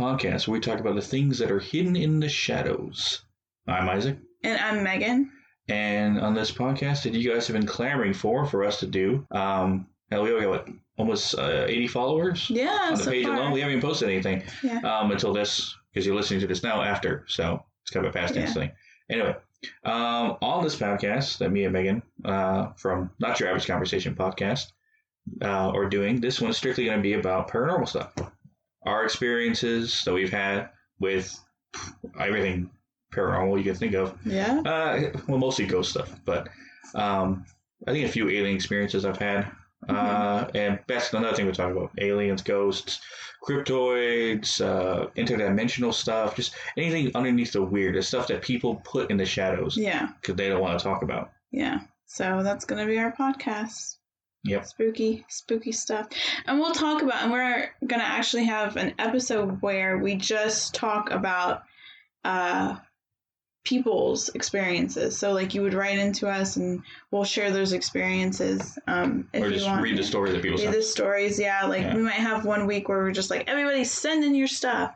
podcast where we talk about the things that are hidden in the shadows. I'm Isaac. And I'm Megan. And on this podcast that you guys have been clamoring for us to do, we only got almost 80 followers on the page alone. We haven't even posted anything until this, because you're listening to this now after, so it's kind of a past tense thing. Anyway, on this podcast that me and Megan from Not Your Average Conversation podcast are doing, this one's strictly going to be about paranormal stuff. Our experiences that we've had with everything paranormal you can think of. Yeah. Well, mostly ghost stuff, but I think a few alien experiences I've had. And that's another thing we talk about: aliens, ghosts, cryptoids, interdimensional stuff, just anything underneath the weird, the stuff that people put in the shadows. Yeah. Because they don't want to talk about. Yeah. So that's going to be our podcast. Yep. Spooky stuff. And we'll talk about, and we're going to actually have an episode where we just talk about people's experiences. So like you would write into us and we'll share those experiences. If or just read the stories that people send. Read the stories, we might have one week where we're just like, everybody send in your stuff.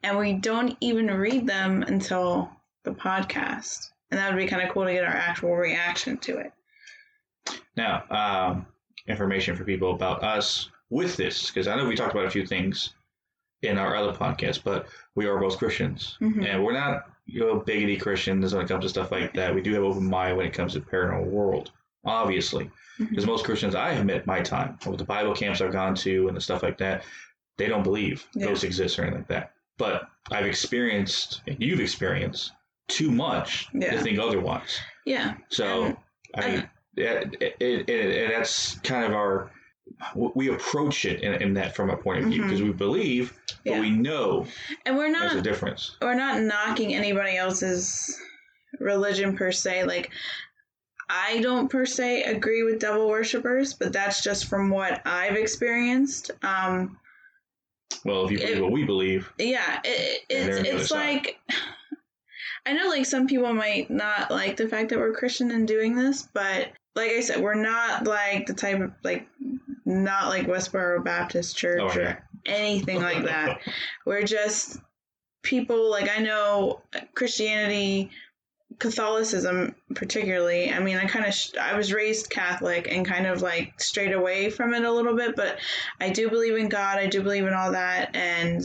And we don't even read them until the podcast. And that would be kind of cool to get our actual reaction to it. Now, information for people about us with this, because I know we talked about a few things in our other podcast, but we are both Christians. Mm-hmm. And we're not bigoty Christians when it comes to stuff like that. We do have open mind when it comes to the paranormal world, obviously. Because most Christians I have met in my time, with the Bible camps I've gone to and the stuff like that, they don't believe ghosts exist or anything like that. But I've experienced, and you've experienced, too much to think otherwise. Yeah. So, that's kind of we approach it in that from a point of view, because we believe, but we know, and there's a difference. We're not knocking anybody else's religion per se. Like, I don't per se agree with devil worshippers, but that's just from what I've experienced. Well, if you believe what we believe, it's like, I know like some people might not like the fact that we're Christian and doing this, but like I said, we're not like the type of not like Westboro Baptist Church or anything like that. We're just people, like, I know Christianity, Catholicism particularly. I mean, I was raised Catholic and kind of like strayed away from it a little bit, but I do believe in God. I do believe in all that. And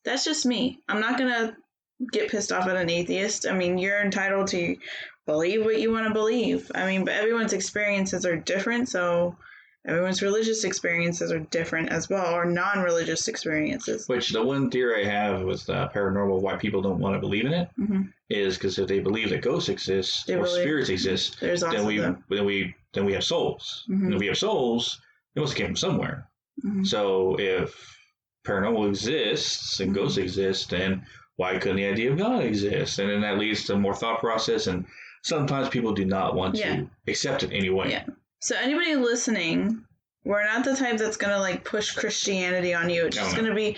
that's just me. I'm not going to get pissed off at an atheist. I mean, you're entitled to believe what you want to believe. I mean, but everyone's experiences are different, so everyone's religious experiences are different as well, or non-religious experiences. Which the one theory I have with paranormal, why people don't want to believe in it, is because if they believe that ghosts exist or spirits exist, then we have souls. And if we have souls, it must have came from somewhere. So if paranormal exists and ghosts exist, then why couldn't the idea of God exist? And then that leads to more thought process, and sometimes people do not want to accept it anyway. Yeah. So anybody listening, we're not the type that's going to like push Christianity on you. It's just going to be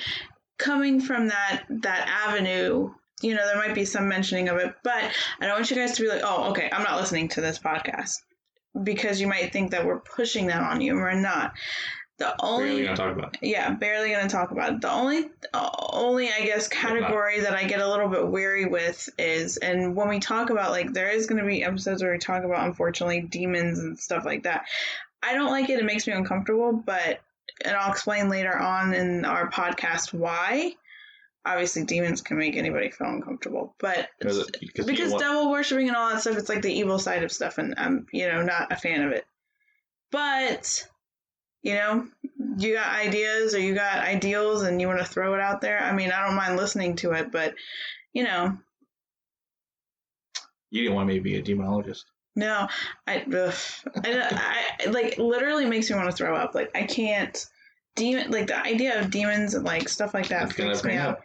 coming from that avenue. You know, there might be some mentioning of it, but I don't want you guys to be like, oh, okay, I'm not listening to this podcast, because you might think that we're pushing that on you, and we're not. Barely gonna talk about it. Yeah, barely gonna talk about it. The only I guess category that I get a little bit weary with is, and when we talk about, like, there is gonna be episodes where we talk about, unfortunately, demons and stuff like that. I don't like it. It makes me uncomfortable, and I'll explain later on in our podcast why. Obviously, demons can make anybody feel uncomfortable, but because devil worshipping and all that stuff, it's like the evil side of stuff, and I'm, not a fan of it. But you got ideas or you got ideals and you want to throw it out there. I mean, I don't mind listening to it, but, You didn't want me to be a demonologist. No, I like, literally makes me want to throw up. Like, I can't, the idea of demons and, like, stuff like that freaks me out.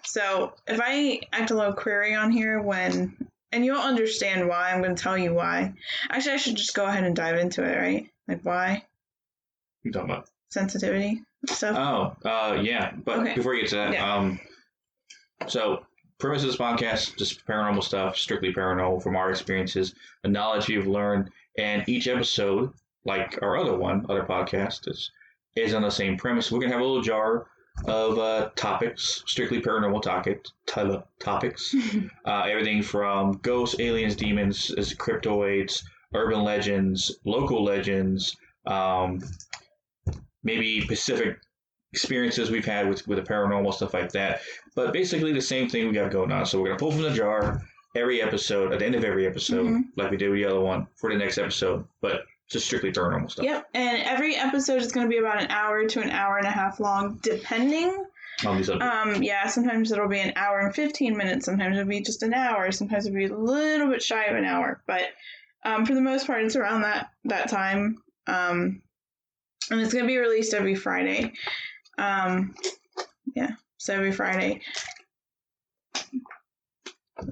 So if I act a little query on here and you'll understand why, I'm going to tell you why. Actually, I should just go ahead and dive into it, right? Like, why? You talking about sensitivity stuff? Yeah. But before you get to that, so premise of this podcast, just paranormal stuff, strictly paranormal from our experiences, the knowledge you've learned, and each episode, like our other podcast, is on the same premise. We're gonna have a little jar of topics, strictly paranormal topics. Everything from ghosts, aliens, demons, cryptoids, urban legends, local legends, maybe specific experiences we've had with the paranormal, stuff like that. But basically the same thing we got going on. So we're going to pull from the jar every episode, at the end of every episode, like we did with the other one, for the next episode. But just strictly paranormal stuff. Yep, and every episode is going to be about an hour to an hour and a half long, depending on these yeah, sometimes it'll be an hour and 15 minutes. Sometimes it'll be just an hour. Sometimes it'll be a little bit shy of an hour. But for the most part, it's around that time. And it's going to be released every Friday. Yeah, so every Friday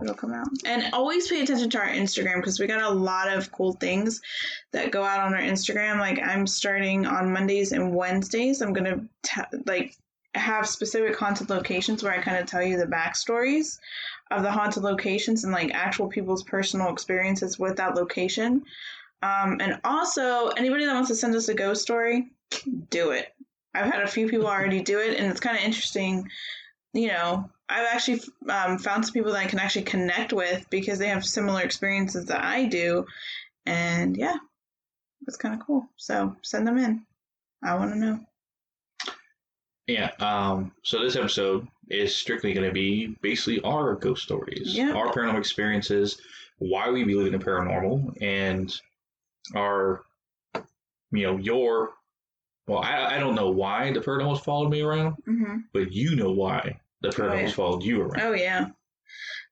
it'll come out. And always pay attention to our Instagram, because we got a lot of cool things that go out on our Instagram. Like, I'm starting on Mondays and Wednesdays. I'm going to have specific haunted locations where I kind of tell you the backstories of the haunted locations and like actual people's personal experiences with that location. And also, anybody that wants to send us a ghost story, do it. I've had a few people already do it, and it's kind of interesting. You know, I've actually found some people that I can actually connect with because they have similar experiences that I do. And yeah, it's kind of cool. So send them in. I want to know. Yeah. So this episode is strictly going to be basically our ghost stories, our paranormal experiences, why we believe in the paranormal, and our, well, I don't know why the paranormal's followed me around, but you know why the paranormal's followed you around. Oh, yeah.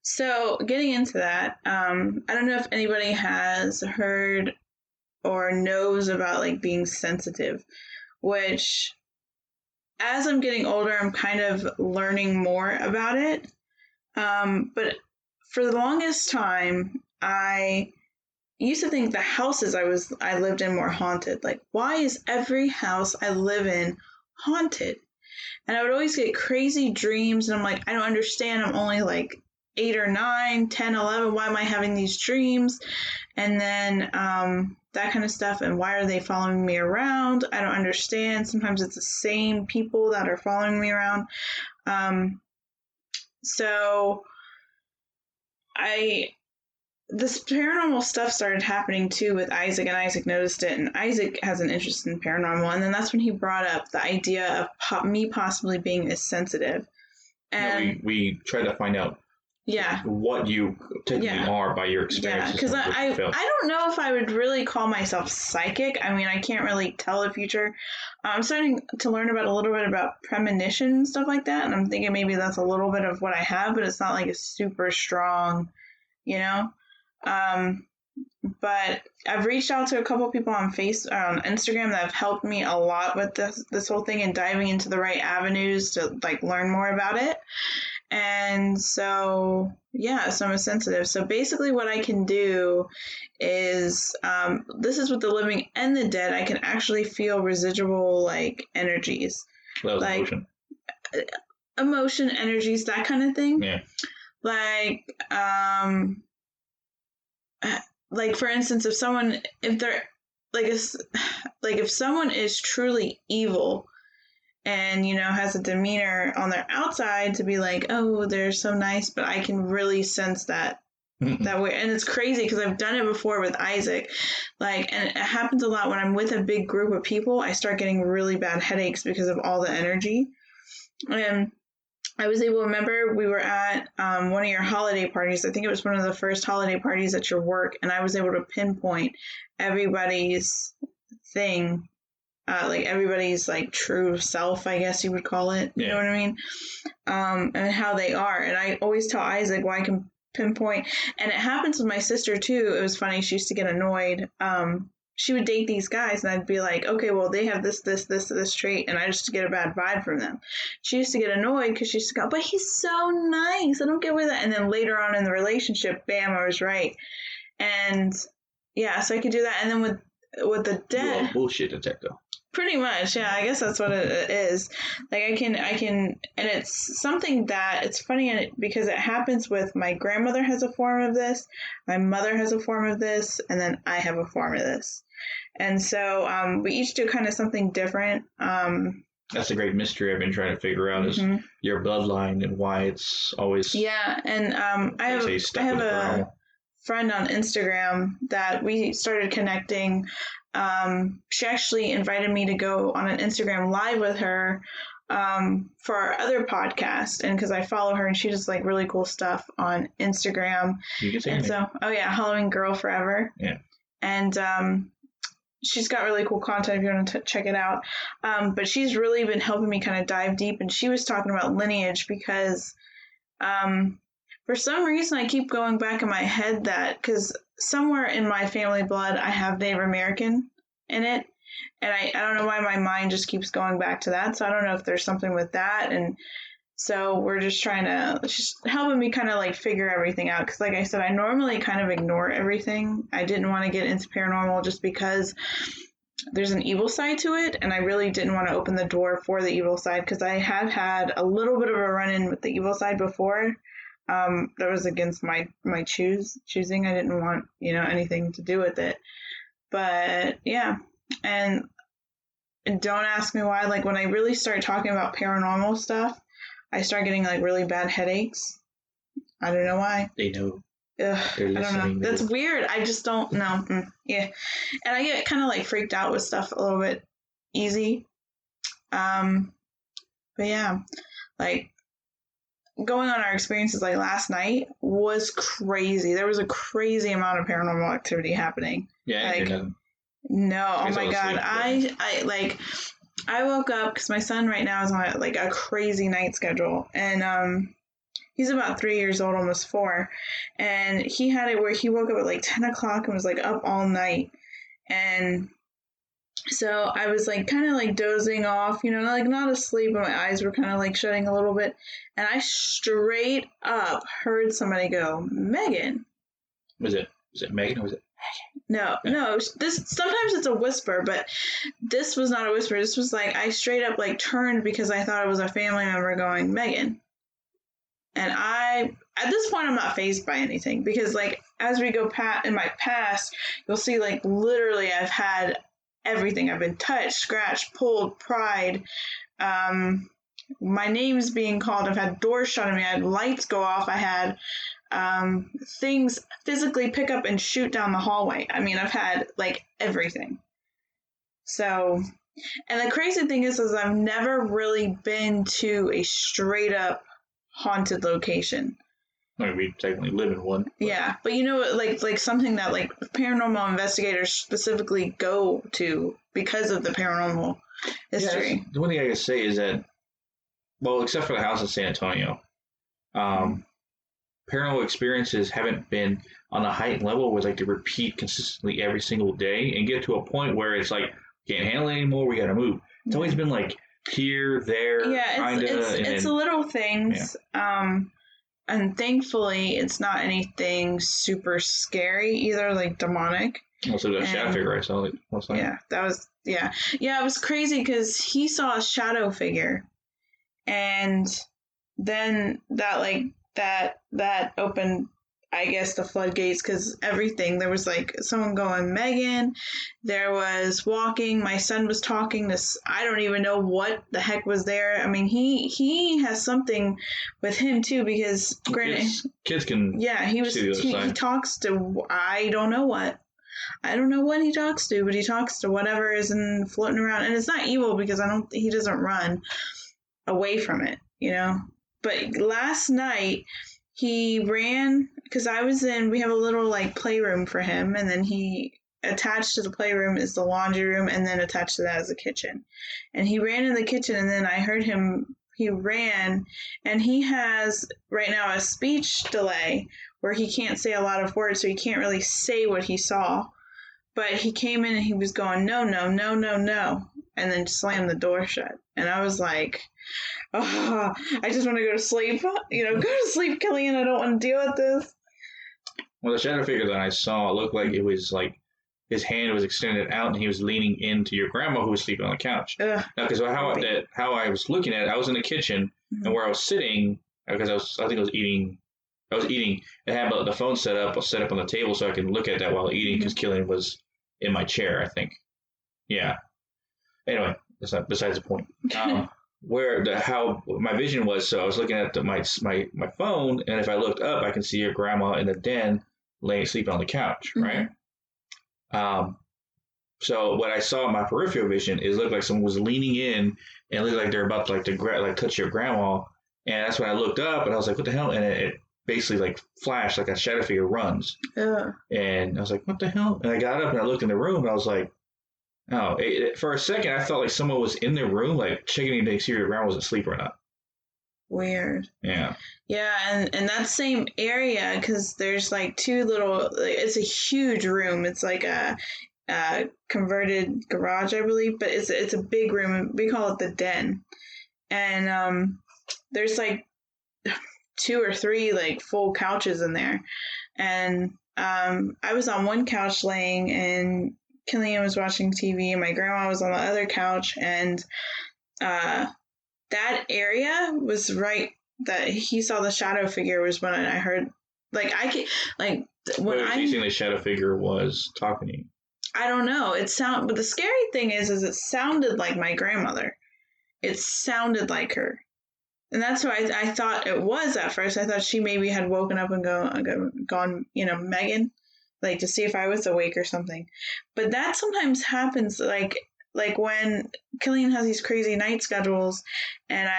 So getting into that, I don't know if anybody has heard or knows about like being sensitive, which as I'm getting older, I'm kind of learning more about it. But for the longest time, I used to think the houses I lived in were haunted. Like, why is every house I live in haunted? And I would always get crazy dreams, and I'm like, I don't understand. I'm only like 8 or 9, 10, 11. Why am I having these dreams? And then that kind of stuff. And why are they following me around? I don't understand. Sometimes it's the same people that are following me around. So this paranormal stuff started happening too with Isaac, and Isaac noticed it, and Isaac has an interest in paranormal, and then that's when he brought up the idea of me possibly being as sensitive. And we try to find out what you technically are by your experiences. Because I don't know if I would really call myself psychic. I mean, I can't really tell the future. I'm starting to learn a little bit about premonition and stuff like that, and I'm thinking maybe that's a little bit of what I have, but it's not like a super strong, but I've reached out to a couple people on Instagram that have helped me a lot with this whole thing and diving into the right avenues to like learn more about it. And so I'm a sensitive. So basically what I can do is, this is with the living and the dead, I can actually feel residual like energies. Like emotion, energies, that kind of thing. Yeah. Like for instance, if someone is truly evil and, has a demeanor on their outside to be like, oh, they're so nice, but I can really sense that way. And it's crazy because I've done it before with Isaac. And it happens a lot when I'm with a big group of people. I start getting really bad headaches because of all the energy. And I was able to remember we were at one of your holiday parties. I think it was one of the first holiday parties at your work. And I was able to pinpoint everybody's thing, everybody's like true self, I guess you would call it. You know what I mean? And how they are. And I always tell Isaac why I can pinpoint. And it happens with my sister too. It was funny. She used to get annoyed. She would date these guys and I'd be like, okay, well, they have this trait, and I just get a bad vibe from them. She used to get annoyed because she used to go, but he's so nice. I don't get with that. And then later on in the relationship, bam, I was right. And so I could do that. And then with the dead. You're a bullshit detector. Pretty much, yeah. I guess that's what it is. Like I can, and it's something that it's funny because it happens with my grandmother has a form of this, my mother has a form of this, and then I have a form of this. And so we each do kind of something different. That's a great mystery I've been trying to figure out is your bloodline and why it's always... Yeah, and I have a friend on Instagram that we started connecting. She actually invited me to go on an Instagram live with her for our other podcast, and because I follow her and she does like really cool stuff on Instagram. You can say and so, Halloween Girl Forever. Yeah. And she's got really cool content if you want to check it out. But she's really been helping me kind of dive deep, and she was talking about lineage because for some reason I keep going back in my head that because somewhere in my family blood I have Native American in it. And I don't know why my mind just keeps going back to that. So I don't know if there's something with that. And so we're just she's helping me kind of like figure everything out. Because like I said, I normally kind of ignore everything. I didn't want to get into paranormal just because there's an evil side to it. And I really didn't want to open the door for the evil side because I have had a little bit of a run-in with the evil side before. That was against my choosing. I didn't want, anything to do with it. But yeah. And don't ask me why, like when I really start talking about paranormal stuff, I start getting like really bad headaches. I don't know why. They know. I don't know. That's weird. I just don't know. Yeah. And I get kind of like freaked out with stuff a little bit easy. But yeah, like going on our experiences like last night was crazy. There was a crazy amount of paranormal activity happening. Yeah. Like, no, oh my God. I woke up because my son right now is on like a crazy night schedule, and he's about 3 years old, almost 4, and he had it where he woke up at like 10 o'clock and was like up all night, and so I was like kind of like dozing off, like not asleep, but my eyes were kind of like shutting a little bit, and I straight up heard somebody go, "Megan." Was it Megan or was it? No. This sometimes it's a whisper, but this was not a whisper. This was like I straight up like turned because I thought it was a family member going, "Megan." And at this point I'm not fazed by anything because like as we go in my past, you'll see like literally I've had everything. I've been touched, scratched, pulled, pried. My name's being called. I've had doors shut on me. I had lights go off. I had things physically pick up and shoot down the hallway. I mean, I've had like everything. So, and the crazy thing is I've never really been to a straight up haunted location. I mean, we technically live in one. But. Yeah, but like something that like paranormal investigators specifically go to because of the paranormal history. Yeah, the one thing I can say is that, well, except for the house in San Antonio, paranormal experiences haven't been on a heightened level where like they repeat consistently every single day and get to a point where it's like, can't handle it anymore, we gotta move. It's always been like here, there, kinda. It's little things. Yeah. And thankfully it's not anything super scary either, like demonic. Also the shadow figure I saw last night. Yeah, that was it was crazy because he saw a shadow figure, and then that opened, I guess, the floodgates because everything. There was like someone going, "Megan." There was walking. My son was talking. I don't even know what the heck was there. I mean, he has something with him too because granted, kids can. Yeah, he talks to I don't know what he talks to, but he talks to whatever is floating around, and it's not evil because he doesn't run away from it, But last night. He ran because we have a little like playroom for him, and then he attached to the playroom is the laundry room, and then attached to that is the kitchen. And he ran in the kitchen, and then I heard he ran, and he has right now a speech delay where he can't say a lot of words, so he can't really say what he saw. But he came in and he was going, "No, no, no, no, no," and then slammed the door shut. And I was like, "Oh, I just want to go to sleep. Go to sleep, Killian. I don't want to deal with this." Well, the shadow figure that I saw looked like it was like his hand was extended out and he was leaning into your grandma who was sleeping on the couch. Now, because how I was looking at it, I was in the kitchen and where I was sitting, because I was eating, and had the phone set up on the table so I could look at that while eating because Killian was in my chair, I think. Yeah. Anyway, that's not besides the point. How my vision was, so I was looking at my phone, and if I looked up, I can see your grandma in the den, sleeping on the couch, right? So what I saw in my peripheral vision is looked like someone was leaning in, and it looked like they're about to touch your grandma, and that's when I looked up, and I was like, what the hell? And it basically like flashed like a shadow figure runs, and I was like, what the hell? And I got up and I looked in the room, and I was like, oh, for a second, I thought like someone was in the room, like checking to see if your grandma was asleep or not. Weird. Yeah. Yeah, and that same area, because there's like two little, it's a huge room. It's like a converted garage, I believe, but it's a big room. We call it the den. And there's like 2 or 3 like full couches in there. And I was on one couch laying, and Killian was watching TV, and my grandma was on the other couch, and that area was right that he saw the shadow figure was when I heard, like, I could, like, when I think the shadow figure was talking to you. I don't know. But the scary thing is it sounded like my grandmother. It sounded like her. And that's why I thought it was at first. I thought she maybe had woken up and gone, Megan, like to see if I was awake or something. But that sometimes happens, like when Killian has these crazy night schedules, and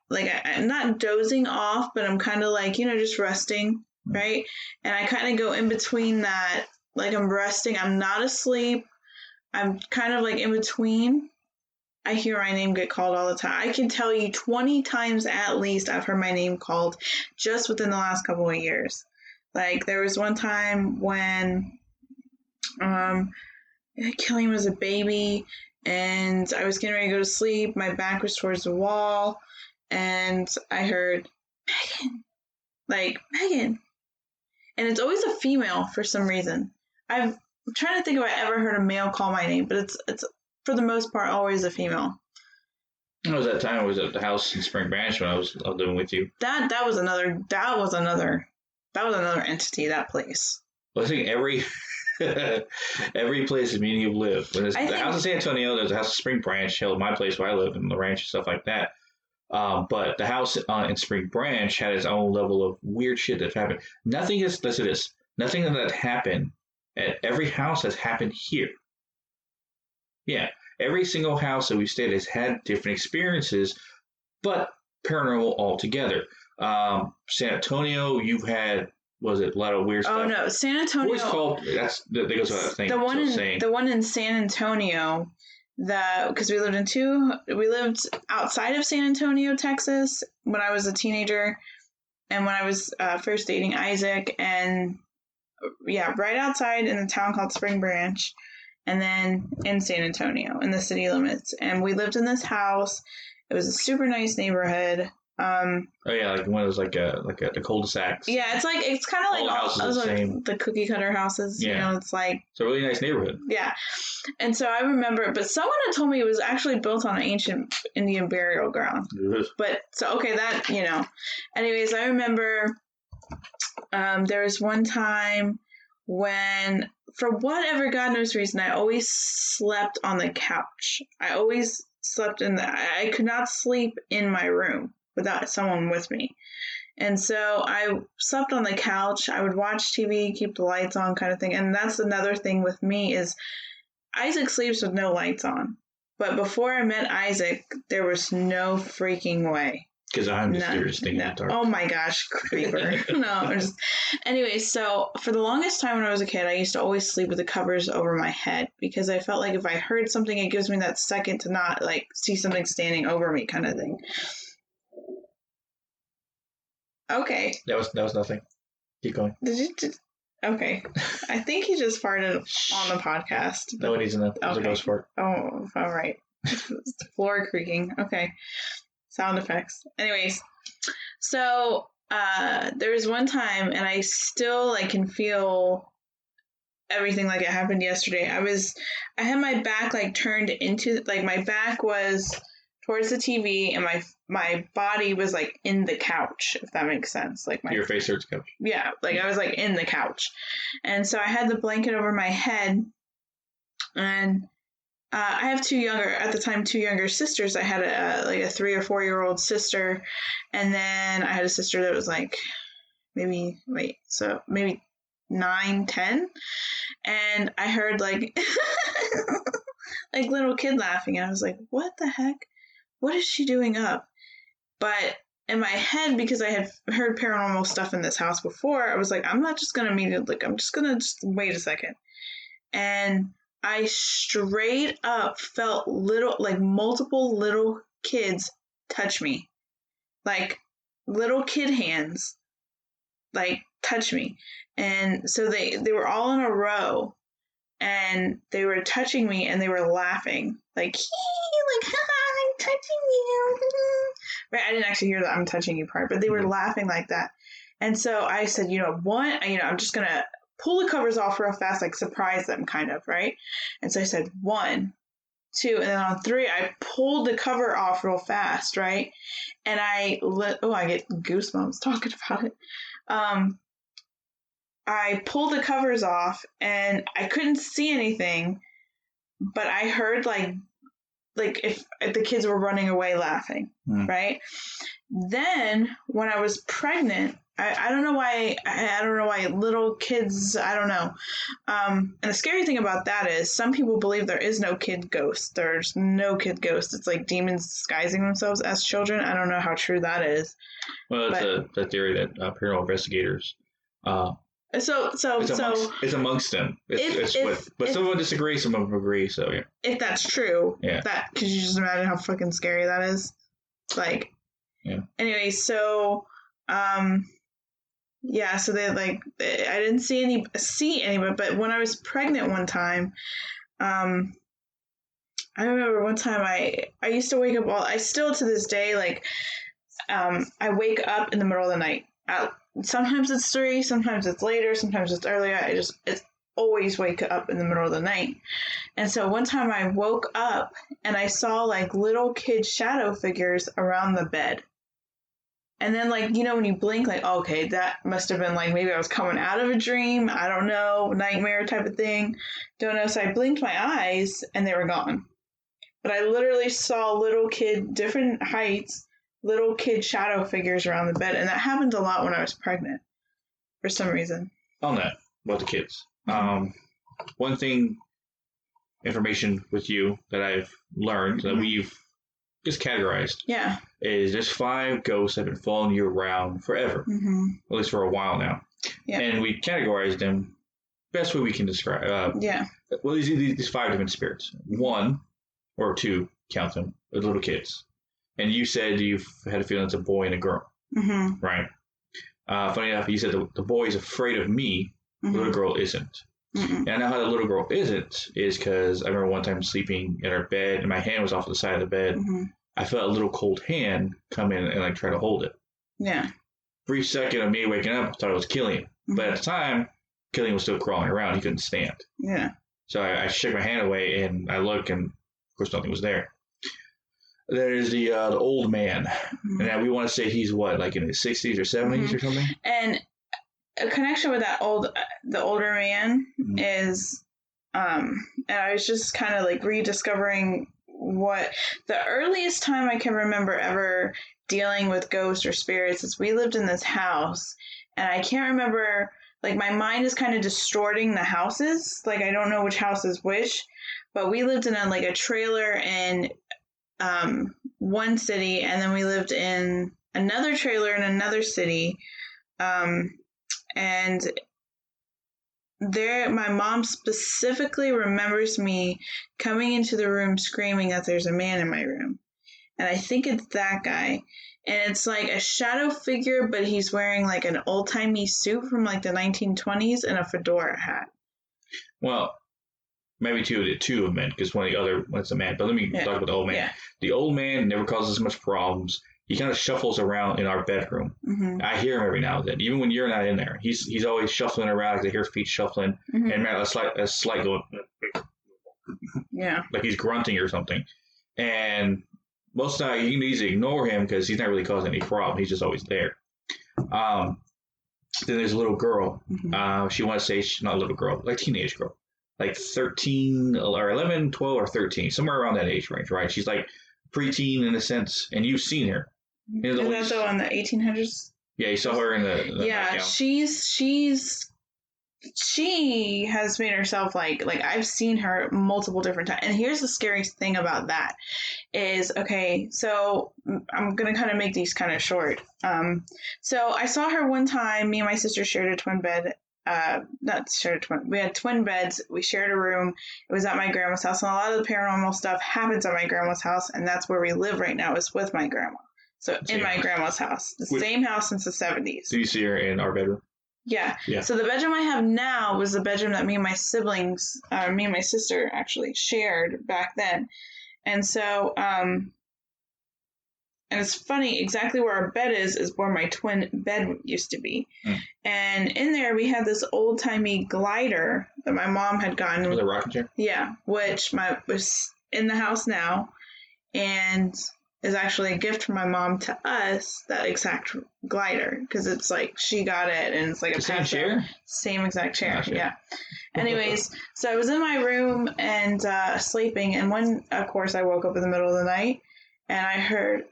I'm not dozing off, but I'm kind of like, just resting, right? And I kind of go in between that, like I'm resting, I'm not asleep, I'm kind of like in between. I hear my name get called all the time. I can tell you 20 times at least I've heard my name called just within the last couple of years. Like there was one time when Killian was a baby, and I was getting ready to go to sleep. My back was towards the wall, and I heard Megan. And it's always a female for some reason. I'm trying to think if I ever heard a male call my name, but it's for the most part always a female. It was that time I was at the house in Spring Branch when I was living with you. That was another entity, that place. Well, I think every place in me you've lived. When the house in San Antonio, there's a house in Spring Branch, held my place where I live in the ranch and stuff like that. But the house in Spring Branch had its own level of weird shit that happened. Nothing that happened at every house has happened here. Yeah, every single house that we've stayed has had different experiences, but paranormal altogether. San Antonio, you've had, was it a lot of weird stuff? Oh no, San Antonio. What's called? That goes without saying. The one in San Antonio, because we lived outside of San Antonio, Texas, when I was a teenager, and when I was first dating Isaac, and right outside in a town called Spring Branch. And then in San Antonio, in the city limits. And we lived in this house. It was a super nice neighborhood. Like one of those the cul-de-sacs. Yeah, it's kind of like the cookie cutter houses. Yeah. It's like it's a really nice neighborhood. Yeah, and so I remember, but someone had told me it was actually built on an ancient Indian burial ground. It is. But so that anyways, I remember there was one time when, for whatever God knows reason, I always slept on the couch. I always slept I could not sleep in my room without someone with me. And so I slept on the couch. I would watch TV, keep the lights on kind of thing. And that's another thing with me is Isaac sleeps with no lights on. But before I met Isaac, there was no freaking way. Because I'm the scariest thing in the dark. Oh my gosh, creeper. Anyway, so for the longest time when I was a kid, I used to always sleep with the covers over my head because I felt like if I heard something, it gives me that second to not see something standing over me kind of thing. Okay. That was nothing. Keep going. Did you just... Okay. I think he just farted on the podcast. No one needs to know. It was a ghost fart. Oh, all right. It's the floor creaking. Okay. Sound effects. Anyways, so there was one time, and I still can feel everything like it happened yesterday. I had my back turned into my back was towards the TV, and my body was in the couch, if that makes sense. Your face hurts couch. Yeah, I was in the couch, and so I had the blanket over my head, and I have two younger sisters. I had a 3 or 4 year old sister, and then I had a sister that was like maybe 9, 10, and I heard like like little kid laughing, and I was like, what the heck? What is she doing up? But in my head, because I had heard paranormal stuff in this house before, I was like, I'm not just gonna immediately look. I'm just gonna wait a second. And I straight up felt multiple little kids touch me. Like little kid hands, like touch me. And so they were all in a row, and they were touching me, and they were laughing. Like, I'm touching you. Right, I didn't actually hear the I'm touching you part, but they were laughing like that. And so I said, I'm just going to pull the covers off real fast, like surprise them kind of, right? And so I said 1, 2, and then on 3, I pulled the cover off real fast, right? And I get goosebumps talking about it. I pulled the covers off, and I couldn't see anything, but I heard like if the kids were running away laughing, right? Then when I was pregnant, I don't know why little kids, I don't know. And the scary thing about that is some people believe there is no kid ghost. There's no kid ghost. It's like demons disguising themselves as children. I don't know how true that is. Well, it's a theory that paranormal investigators it's amongst them. But some of them disagree, some of them agree. So yeah. If that's true, could you just imagine how fucking scary that is? Like, yeah. Anyway, so so I didn't see any, but when I was pregnant one time, I remember one time I used to wake up I still to this day I wake up in the middle of the night. Sometimes it's 3, sometimes it's later, sometimes it's earlier. It's always wake up in the middle of the night. And so one time I woke up and I saw like little kid shadow figures around the bed. And then when you blink, okay, that must have been maybe I was coming out of a dream. I don't know, nightmare type of thing. Don't know. So I blinked my eyes and they were gone. But I literally saw different heights, little kid shadow figures around the bed, and that happened a lot when I was pregnant for some reason. On that, about the kids. One information with you that I've learned that we've just categorized is there's 5 ghosts that have been following you around forever, at least for a while now. And we categorized them best way we can describe. Well, these 5 different spirits. 1 or 2, count them, are little kids. And you said you've had a feeling it's a boy and a girl, right? Funny enough, you said the boy is afraid of me, the little girl isn't. And I know how the little girl isn't is because I remember one time sleeping in our bed, and my hand was off to the side of the bed. I felt a little cold hand come in and try to hold it. Yeah. Brief second of me waking up, I thought it was Killian. But at the time, Killian was still crawling around. He couldn't stand. Yeah. So I shook my hand away, and I looked, and of course nothing was there. There is the old man, and we want to say he's in his 60s or 70s or something. And a connection with the older man is, and I was just kind of rediscovering what the earliest time I can remember ever dealing with ghosts or spirits is we lived in this house, and I can't remember. My mind is kind of distorting the houses. I don't know which house is which, but we lived in a trailer in one city, and then we lived in another trailer in another city, and there my mom specifically remembers me coming into the room screaming that there's a man in my room, and I think it's that guy, and it's a shadow figure, but he's wearing an old-timey suit from the 1920s and a fedora hat. Well, maybe two of men, because one's a man. But let me talk about the old man. Yeah. The old man never causes much problems. He kind of shuffles around in our bedroom. I hear him every now and then, even when you're not in there. He's always shuffling around. I hear feet shuffling, and a slight going, like he's grunting or something. And most of the time, you can easily ignore him because he's not really causing any problem. He's just always there. Then there's a little girl. She wants to say she's not a little girl, teenage girl. like 13 or 11, 12, or 13, somewhere around that age range, right? She's like preteen in a sense, and you've seen her. You know, is that the one in the 1800s? Yeah, you saw her in the yeah, she has made herself like I've seen her multiple different times. And here's the scariest thing about that is, okay, so I'm gonna kind of make these kind of short. So I saw her one time. Me and my sister shared a twin bed. Not shared a twin. We had twin beds. We shared a room. It was at my grandma's house, and a lot of the paranormal stuff happens at my grandma's house, and that's where we live right now. Is with my grandma. So in my grandma's house, the same house since the 70s. Do you see her in our bedroom? Yeah. So the bedroom I have now was the bedroom that me and my siblings, me and my sister actually shared back then. And so, and it's funny, exactly where our bed is where my twin bed used to be. And in there we had this old-timey glider that my mom had gotten. Was it a rocking chair? Yeah, which was in the house now. And is actually a gift from my mom to us, that exact glider, because it's like she got it and it's like a same chair? Same exact chair. Gotcha. Yeah. Anyways, so I was in my room and sleeping, and when, of course, I woke up in the middle of the night and I heard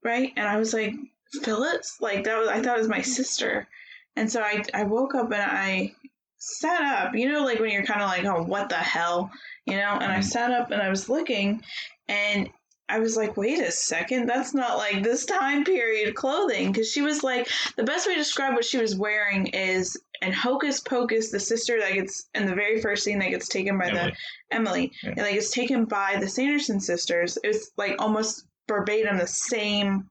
right, and I was like, Phyllis, like that was, I thought it was my sister. And so I woke up and I sat up, you know, like when you're kind of like, oh, what the hell, you know? And I sat up and I was looking, and I was like, wait a second, that's not like this time period clothing. Because she was like, the best way to describe what she was wearing is, and Hocus Pocus, the sister that gets in the very first scene that gets taken by Emily, yeah. Like it's taken by the Sanderson sisters. It was like almost verbatim the same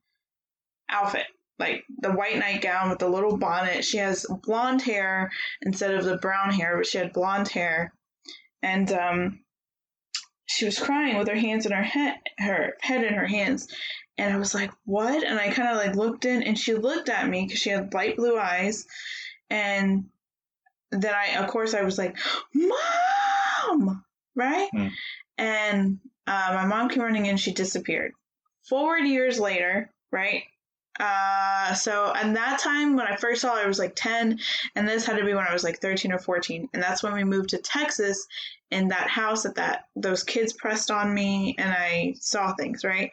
outfit. Like the white nightgown with the little bonnet. She has blonde hair instead of the brown hair, but she had blonde hair. And she was crying with her hands in her head in her hands. And I was like, what? And I kind of like looked in, and she looked at me because she had light blue eyes. And then of course I was like, Mom! Right? And my mom came running in, she disappeared. Forward years later, right? So at that time when I first saw her, I was like 10, and this had to be when I was like 13 or 14. And that's when we moved to Texas, in that house that those kids pressed on me, and I saw things, right?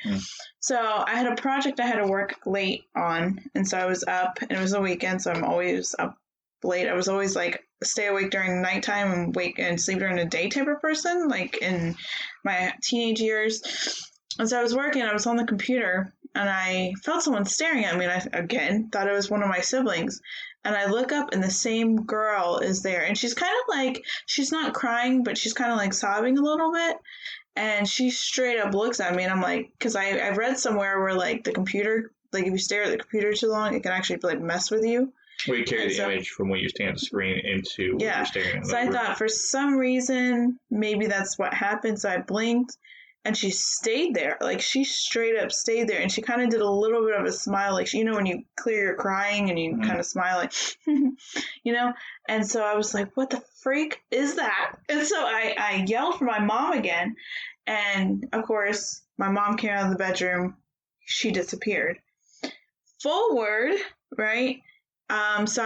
So I had a project I had to work late on, and so I was up, and it was a weekend, so I'm always up late. I was always like stay awake during nighttime and wake and sleep during the day type of person, like in my teenage years. And so I was working, I was on the computer, and I felt someone staring at me, and I, again, thought it was one of my siblings. And I look up, and the same girl is there. And she's kind of like, she's not crying, but she's kind of like sobbing a little bit. And she straight up looks at me, and I'm like, because I've read somewhere where, like, the computer, like, if you stare at the computer too long, it can actually, like, mess with you. Well, you carry the image from when you stand at the screen into what you're staring at. So I thought, for some reason, maybe that's what happened. So I blinked. And she stayed there. Like, she straight up stayed there. And she kind of did a little bit of a smile. Like, you know, when you clear your crying and you kind of smile, like, you know? And so I was like, what the freak is that? And so I yelled for my mom again. And, of course, my mom came out of the bedroom. She disappeared. Forward, right? So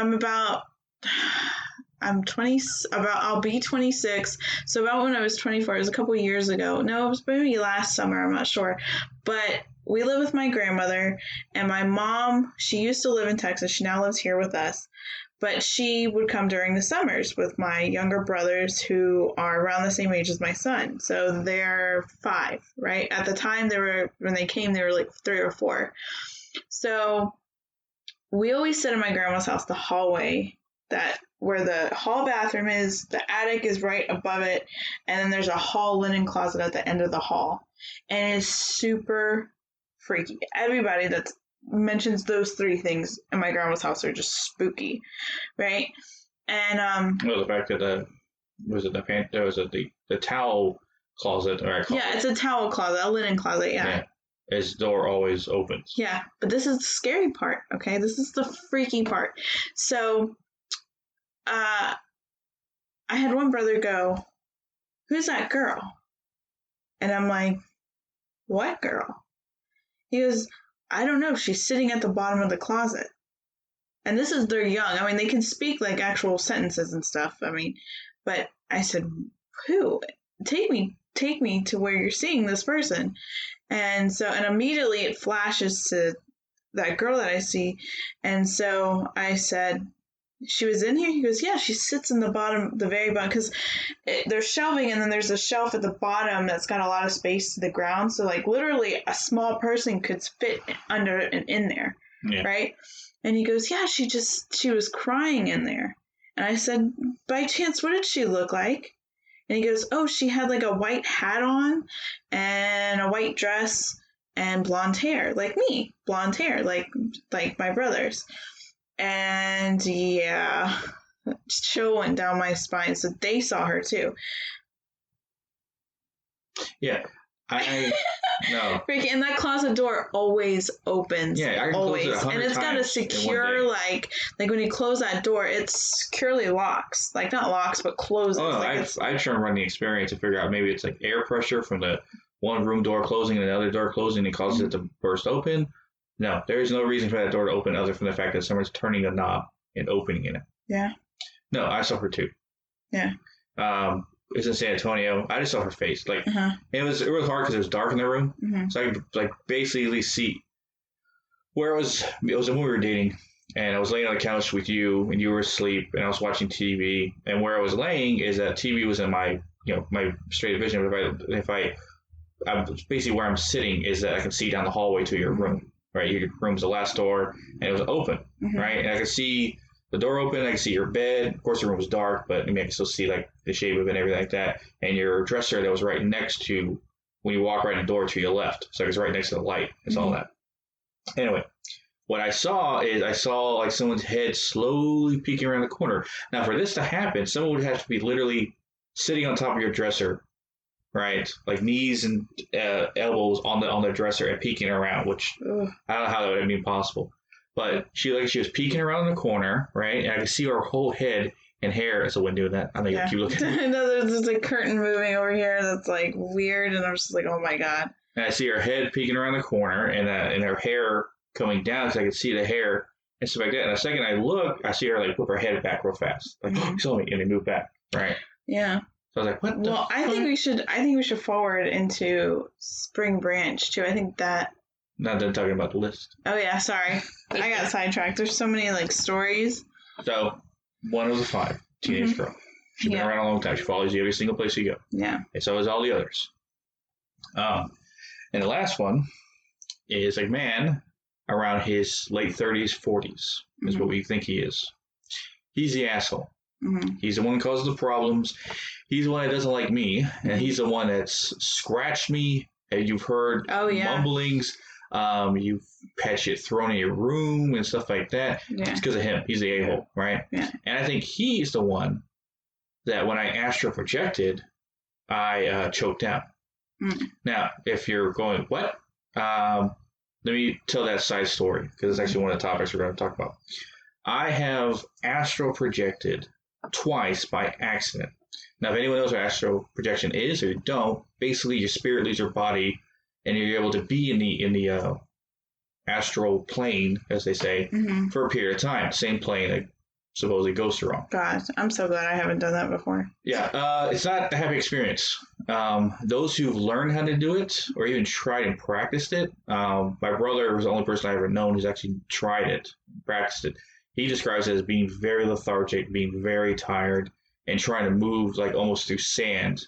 I'll be 26. So about when I was 24, it was a couple years ago. No, it was maybe last summer, I'm not sure. But we live with my grandmother, and my mom, she used to live in Texas. She now lives here with us. But she would come during the summers with my younger brothers, who are around the same age as my son. So they're 5, right? At the time when they came, they were like 3 or 4. So we always sit in my grandma's house, the hallway, where the hall bathroom is, the attic is right above it, and then there's a hall linen closet at the end of the hall. And it's super freaky. Everybody that mentions those 3 things in my grandma's house are just spooky, right? And well, the fact that the towel closet, it's a towel closet, a linen closet, yeah. His door always opens. Yeah, but this is the scary part, okay? This is the freaky part. So I had one brother go, who's that girl? And I'm like, what girl? He goes, I don't know. She's sitting at the bottom of the closet. and they're young. I mean, they can speak like actual sentences and stuff. I mean, but I said, who? Take me to where you're seeing this person. And immediately it flashes to that girl that I see. And so I said, she was in here? He goes, yeah, she sits in the very bottom, because there's shelving, and then there's a shelf at the bottom that's got a lot of space to the ground. So like literally a small person could fit under and in there. Yeah. Right? And he goes, yeah, she was crying in there. And I said, by chance, what did she look like? And he goes, oh, she had like a white hat on and a white dress and blonde hair, like me, blonde hair, like my brother's. And yeah, chill went down my spine. So they saw her too. Yeah. No. Ricky, and that closet door always opens. Yeah, I can always. Close it 100 and it's got a secure, like when you close that door, it securely locks. Like not locks, but closes. Oh, no, like I try and run the experience to figure out maybe it's like air pressure from the one room door closing and another door closing and causes it to burst open. No, there is no reason for that door to open other than the fact that someone's turning a knob and opening it. Yeah. No, I saw her too. Yeah. It's in San Antonio. I just saw her face. Like it was hard because it was dark in the room, so I could like basically see where it was. It was when we were dating, and I was laying on the couch with you, and you were asleep, and I was watching TV. And where I was laying is that TV was in my my straight vision. But I'm basically where I'm sitting is that I can see down the hallway to your room. Right, your room's the last door, and it was open. Right, and I could see the door open. I could see your bed. Of course, the room was dark, but I mean, I could still see like the shape of it and everything like that. And your dresser that was right next to when you walk right in the door to your left. So it was right next to the light. It's all that. Anyway, what I saw like someone's head slowly peeking around the corner. Now, for this to happen, someone would have to be literally sitting on top of your dresser, right? Like knees and elbows on the dresser and peeking around, which I don't know how that would have been possible. But she was peeking around in the corner, right? And I could see her whole head and hair. It's a window doing that. I think I keep looking. I know there's a curtain moving over here that's like weird, and I'm just like, oh my god. And I see her head peeking around the corner, and her hair coming down, because I could see the hair and stuff like that. And the second I look, I see her like whip her head back real fast, like saw me, and they move back, right? Yeah. So I was like, what? Well, I think we should forward into Spring Branch too. I think that. Not done talking about the list. Oh yeah, sorry. I got sidetracked. There's so many like stories. So, one of the 5, teenage girl. She's been around a long time. She follows you every single place you go. Yeah. And so is all the others. And the last one is a man around his late 30s, 40s, is what we think he is. He's the asshole. He's the one that causes the problems. He's the one that doesn't like me, and he's the one that's scratched me. And you've heard mumblings. You've had shit thrown in your room and stuff like that. Yeah. It's because of him. He's the a-hole, right? Yeah. And I think he's the one that when I astral projected, I choked out. Now, if you're going, what? Let me tell that side story, because it's actually one of the topics we're going to talk about. I have astral projected twice by accident. Now, if anyone knows what astral projection is or you don't, basically your spirit leaves your body and you're able to be in the astral plane, as they say, for a period of time. Same plane that supposedly ghosts are on. God, I'm so glad I haven't done that before. Yeah, it's not a happy experience. Those who've learned how to do it or even tried and practiced it, my brother was the only person I've ever known who's actually tried it, practiced it. He describes it as being very lethargic, being very tired, and trying to move like almost through sand.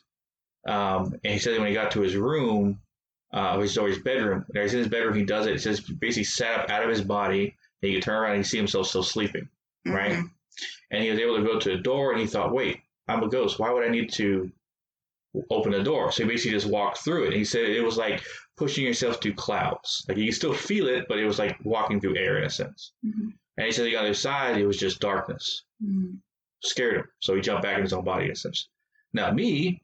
And he said that when he got to his room, his bedroom, and he's in his bedroom, he does it. It says basically sat up out of his body, and he could turn around and see himself still sleeping, right? And he was able to go to the door, and he thought, wait, I'm a ghost. Why would I need to open the door? So he basically just walked through it. And he said it was like pushing yourself through clouds. Like you could still feel it, but it was like walking through air in a sense. And he said on the other side, it was just darkness. Scared him. So he jumped back in his own body, essentially. Now, me,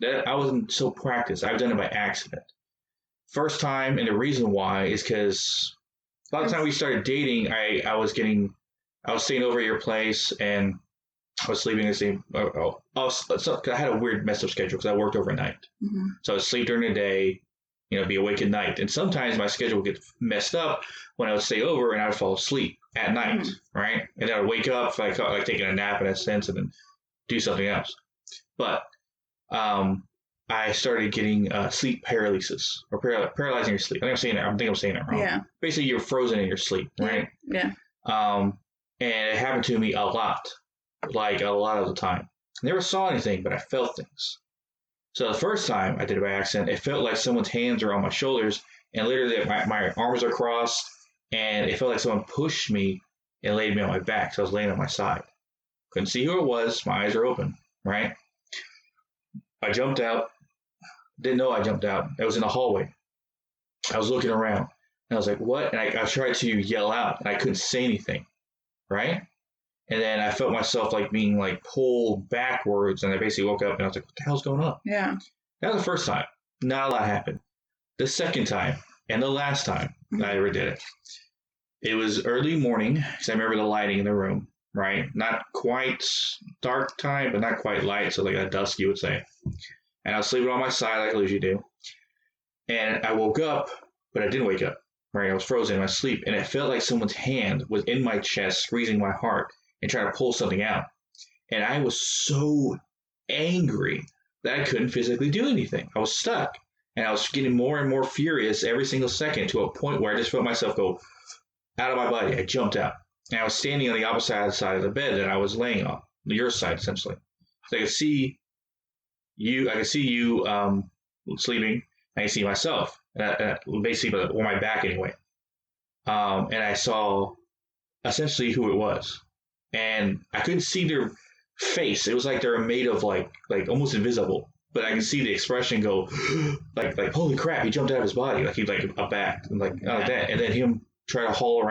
I wasn't so practiced. I've done it by accident. First time, and the reason why is because by the time we started dating, I was staying over at your place, and I was sleeping in the same. I had a weird messed up schedule because I worked overnight. So I would sleep during the day, be awake at night. And sometimes my schedule would get messed up when I would stay over and I would fall asleep at night, right? And then I would wake up, like taking a nap in a sense, and then do something else. But I started getting sleep paralysis or paralyzing your sleep. I think I'm saying it wrong. Yeah. Basically, you're frozen in your sleep, right? Yeah. And it happened to me a lot, like a lot of the time. Never saw anything, but I felt things. So the first time I did it by accident, it felt like someone's hands are on my shoulders, and literally my arms are crossed, and it felt like someone pushed me and laid me on my back. So I was laying on my side. Couldn't see who it was. My eyes are open, right? I jumped out. Didn't know I jumped out. I was in the hallway. I was looking around, and I was like, what? And I tried to yell out, and I couldn't say anything, right? And then I felt myself like being like pulled backwards, and I basically woke up and I was like, what the hell's going on? Yeah. That was the first time. Not a lot happened. The second time and the last time I ever did it, it was early morning because I remember the lighting in the room, right? Not quite dark time, but not quite light. So like a dusk, you would say. And I was sleeping on my side like I usually do. And I woke up, but I didn't wake up, right? I was frozen in my sleep, and it felt like someone's hand was in my chest, squeezing my heart and trying to pull something out. And I was so angry that I couldn't physically do anything. I was stuck. And I was getting more and more furious every single second to a point where I just felt myself go out of my body. I jumped out. And I was standing on the opposite side of the bed that I was laying on, your side essentially. So I could see you sleeping. I could see myself, basically on my back anyway. And I saw essentially who it was. And I couldn't see their face. It was like they were made of like almost invisible. But I can see the expression go like holy crap, he jumped out of his body. Like he like a bat and like that. And then him try to haul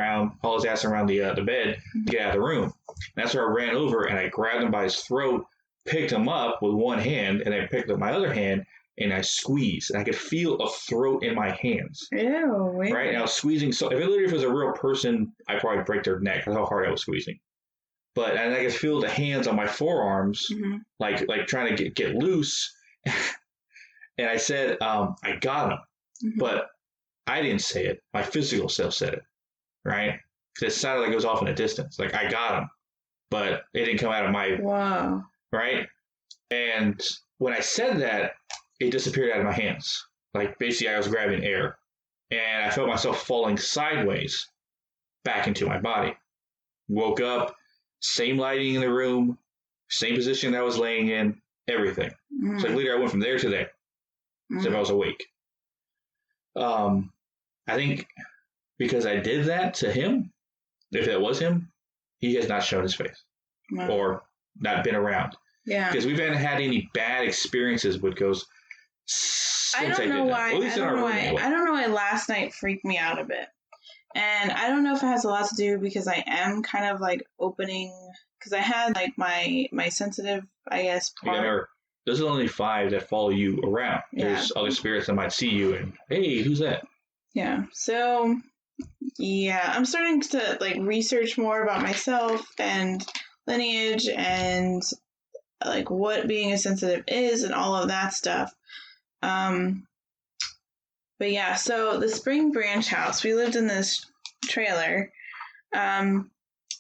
his ass around the bed to get out of the room. And that's where I ran over and I grabbed him by his throat, picked him up with one hand, and I picked up my other hand and I squeezed. And I could feel a throat in my hands. Ew, wait. Right? And I was squeezing. So if it was a real person, I'd probably break their neck. That's how hard I was squeezing. And I could feel the hands on my forearms, like trying to get loose. And I said, I got him, but I didn't say it. My physical self said it, right? Because it sounded like it was off in the distance. Like I got him, but it didn't come out of my right. And when I said that, it disappeared out of my hands. Like basically, I was grabbing air, and I felt myself falling sideways back into my body. Woke up, same lighting in the room, same position that I was laying in. Everything. So later I went from there to there. As if I was awake. I think because I did that to him, if it was him, he has not shown his face or not been around. Yeah. Because we haven't had any bad experiences with ghosts. I don't know why. I don't know why last night freaked me out a bit. And I don't know if it has a lot to do because I am kind of like opening, because I had like my sensitive, I guess, part. Remember, there's only 5 that follow you around. There's other spirits that might see you and, hey, who's that? Yeah. So, yeah, I'm starting to like research more about myself and lineage and like what being a sensitive is and all of that stuff. But yeah, so the Spring Branch house, we lived in this trailer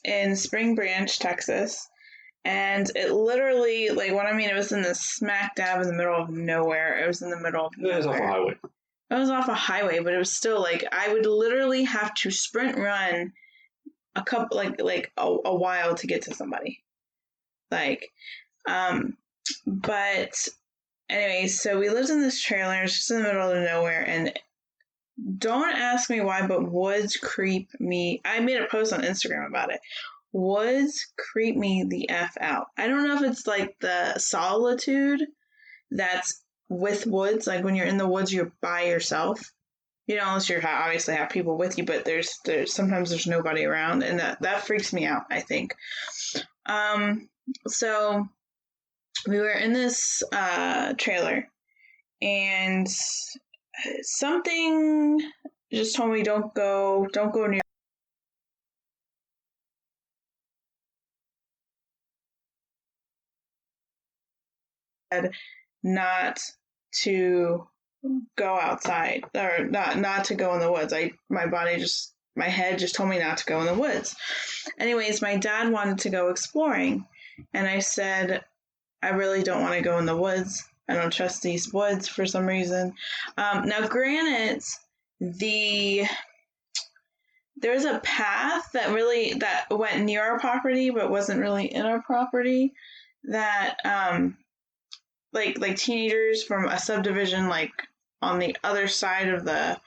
in Spring Branch, Texas. And it literally, like, what I mean, it was in the smack dab in the middle of nowhere. It was in the middle of nowhere. It was off a highway. It was off a highway, but it was still, like, I would literally have to sprint run a couple, a while to get to somebody. Like, but anyway, so we lived in this trailer. It's just in the middle of nowhere, and don't ask me why, but woods creep me. I made a post on Instagram about it. Woods creep me the F out. I don't know if it's like the solitude that's with woods. Like when you're in the woods, you're by yourself. You know, unless you obviously have people with you, but there's sometimes there's nobody around, and that freaks me out, I think. So we were in this trailer, and something just told me don't go near. Not to go outside or not to go in the woods. My head just told me not to go in the woods. Anyways, my dad wanted to go exploring, and I said, I really don't want to go in the woods. I don't trust these woods for some reason. Now, granted, there's a path that went near our property, but wasn't really in our property. That like teenagers from a subdivision, like on the other side of the,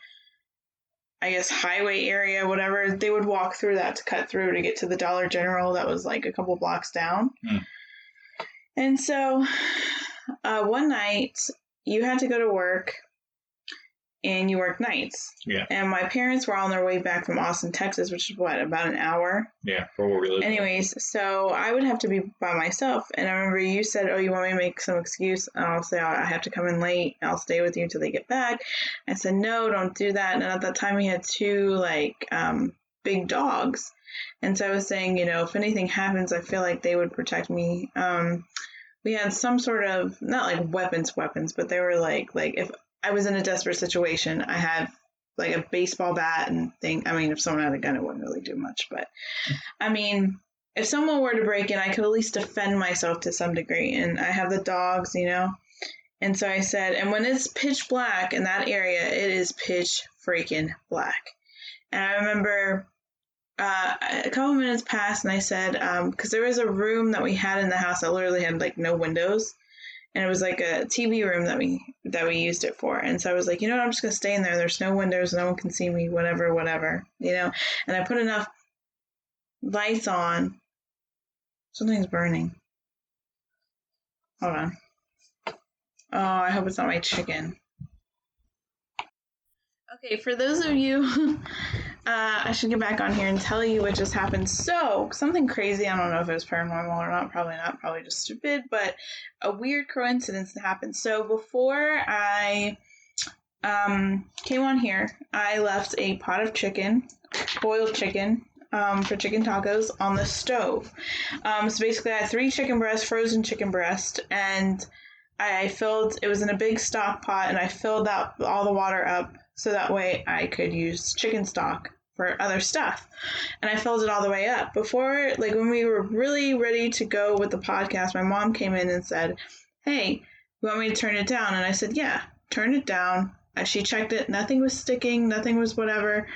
I guess, highway area, whatever, they would walk through that to cut through to get to the Dollar General that was like a couple blocks down. And so one night you had to go to work and you worked nights. Yeah. And my parents were on their way back from Austin, Texas, which is about an hour? Yeah, for where we live. Anyways, so I would have to be by myself. And I remember you said, oh, you want me to make some excuse? And I'll say, I have to come in late. I'll stay with you until they get back. I said, no, don't do that. And at that time, we had two, big dogs. And so I was saying, if anything happens, I feel like they would protect me. We had some sort of, not like weapons, but they were like if I was in a desperate situation, I had like a baseball bat and thing. I mean, if someone had a gun, it wouldn't really do much. But I mean, if someone were to break in, I could at least defend myself to some degree. And I have the dogs, And so I said, and when it's pitch black in that area, it is pitch freaking black. And I remember a couple minutes passed and I said, because there was a room that we had in the house that literally had like no windows. And it was like a TV room that we used it for. And so I was like, you know what, I'm just going to stay in there. There's no windows. No one can see me, whatever. And I put enough lights on. Something's burning. Hold on. Oh, I hope it's not my chicken. Okay, for those of you, I should get back on here and tell you what just happened. So, something crazy, I don't know if it was paranormal or not, probably just stupid, but a weird coincidence happened. So, before I came on here, I left a pot of chicken, boiled chicken, for chicken tacos on the stove. So basically I had 3 chicken breasts, frozen chicken breast, and it was in a big stock pot, and I filled out all the water up so that way I could use chicken stock for other stuff. And I filled it all the way up. Before, when we were really ready to go with the podcast, my mom came in and said, hey, you want me to turn it down? And I said, yeah, turn it down. She checked it. Nothing was sticking. Nothing was whatever.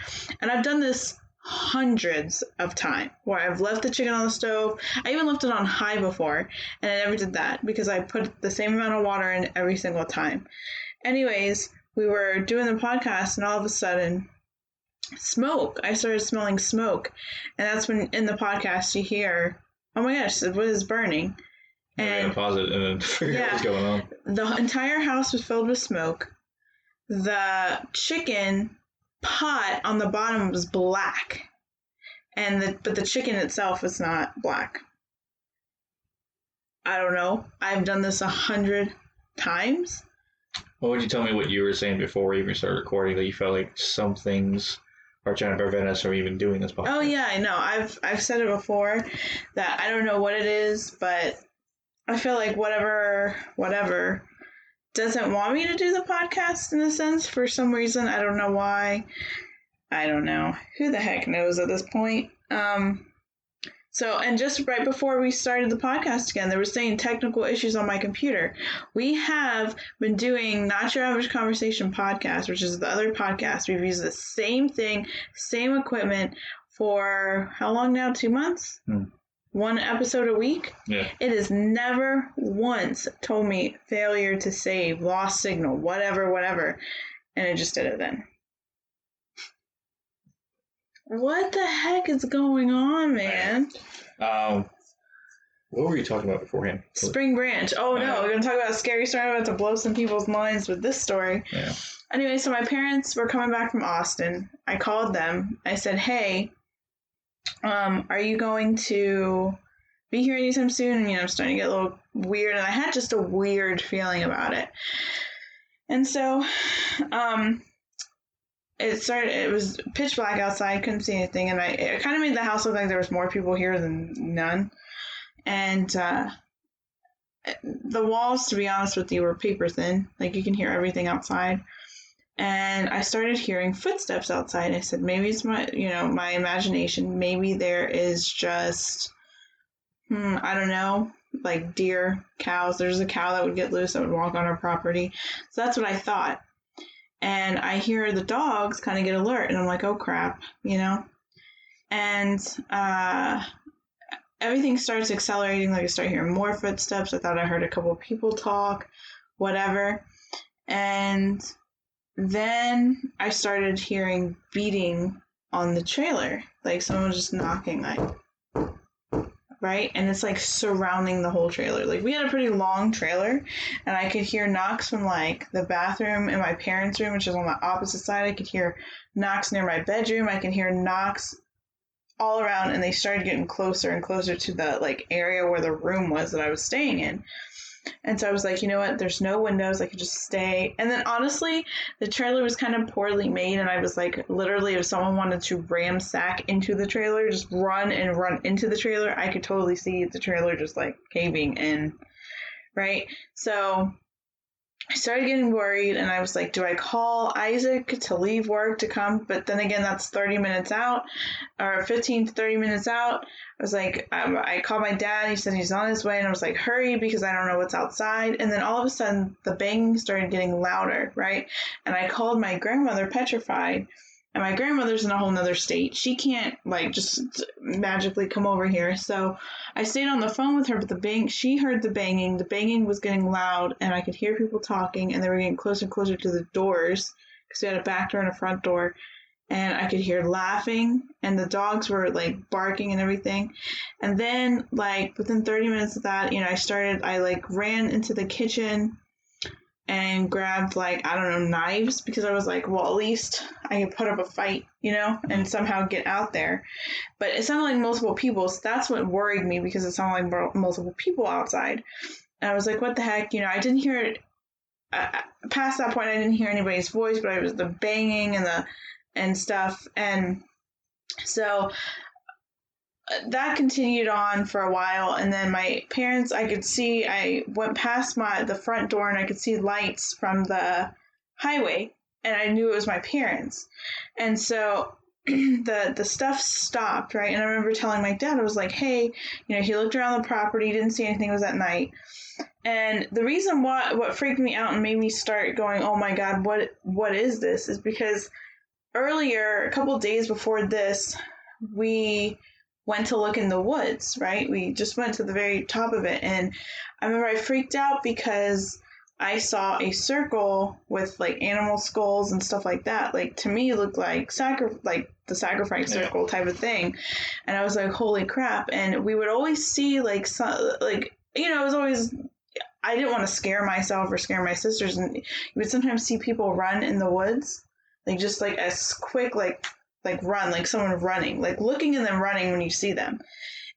And I've done this hundreds of times where I've left the chicken on the stove. I even left it on high before, and I never did that because I put the same amount of water in every single time. Anyways, we were doing the podcast, and all of a sudden, smoke. I started smelling smoke, and that's when in the podcast you hear, oh my gosh, what is burning? And pause it and then figure out what's going on. The entire house was filled with smoke. The chicken pot on the bottom was black, but the chicken itself was not black. I don't know. I've done this 100 times. What would you tell me what you were saying before we even started recording, that you felt like some things are trying to prevent us from even doing this podcast? Oh yeah, I know. I've said it before that I don't know what it is, but I feel like whatever doesn't want me to do the podcast in a sense for some reason. I don't know why. I don't know. Who the heck knows at this point? And just right before we started the podcast again, they were saying technical issues on my computer. We have been doing Not Your Average Conversation podcast, which is the other podcast. We've used the same thing, same equipment for how long now? 2 months? 1 episode a week? Yeah. It has never once told me failure to save, lost signal, whatever. And it just did it then. What the heck is going on, man? What were you talking about beforehand? Spring Branch. Oh, no. We're going to talk about a scary story. I'm about to blow some people's minds with this story. Yeah. Anyway, so my parents were coming back from Austin. I called them. I said, hey, are you going to be here anytime soon? And, I'm starting to get a little weird. And I had just a weird feeling about it. And so, it was pitch black outside, couldn't see anything, and it kind of made the house look like there was more people here than none. And the walls, to be honest with you, were paper thin. Like, you can hear everything outside. And I started hearing footsteps outside. I said, maybe it's my imagination. Maybe there is just, I don't know, like deer, cows. There's a cow that would get loose that would walk on our property. So that's what I thought. And I hear the dogs kind of get alert, and I'm like, oh crap, And everything starts accelerating. Like, I start hearing more footsteps. I thought I heard a couple of people talk, whatever. And then I started hearing beating on the trailer. Like, someone was just knocking, like, right? And it's, like, surrounding the whole trailer. Like, we had a pretty long trailer, and I could hear knocks from, like, the bathroom in my parents' room, which is on the opposite side. I could hear knocks near my bedroom. I could hear knocks all around, and they started getting closer and closer to the, like, area where the room was that I was staying in. And so I was like, you know what? There's no windows. I could just stay. And then honestly, the trailer was kind of poorly made. And I was like, literally, if someone wanted to ramsack into the trailer, just run into the trailer, I could totally see the trailer just like caving in. Right? So I started getting worried, and I was like, do I call Isaac to leave work to come? But then again, that's 30 minutes out, or 15 to 30 minutes out. I was like, I called my dad. He said he's on his way, and I was like, hurry, because I don't know what's outside. And then all of a sudden, the banging started getting louder, right? And I called my grandmother, petrified. And my grandmother's in a whole nother state. She can't, like, just magically come over here. So I stayed on the phone with her, but she heard the banging. The banging was getting loud, and I could hear people talking, and they were getting closer and closer to the doors, because we had a back door and a front door. And I could hear laughing, and the dogs were, like, barking and everything. And then, like, within 30 minutes of that, I ran into the kitchen and grabbed, like, I don't know, knives, because I was like, well, at least I can put up a fight, and somehow get out there. But it sounded like multiple people, so that's what worried me, because it sounded like multiple people outside. And I was like, what the heck, I didn't hear it. Past that point, I didn't hear anybody's voice, but it was the banging and stuff. And so that continued on for a while, and then my parents, I went past the front door, and I could see lights from the highway, and I knew it was my parents. And so the stuff stopped, right? And I remember telling my dad, I was like, hey, he looked around the property, didn't see anything, it was at night. And the reason what freaked me out and made me start going, oh my God, what is this, is because earlier, a couple days before this, we went to look in the woods, right? We just went to the very top of it. And I remember I freaked out because I saw a circle with, like, animal skulls and stuff like that. Like, to me, it looked like the sacrifice circle type of thing. And I was like, holy crap. And we would always see, like, it was always, I didn't want to scare myself or scare my sisters. And you would sometimes see people run in the woods, like, just like a quick, like run, like someone running, like looking and then running when you see them.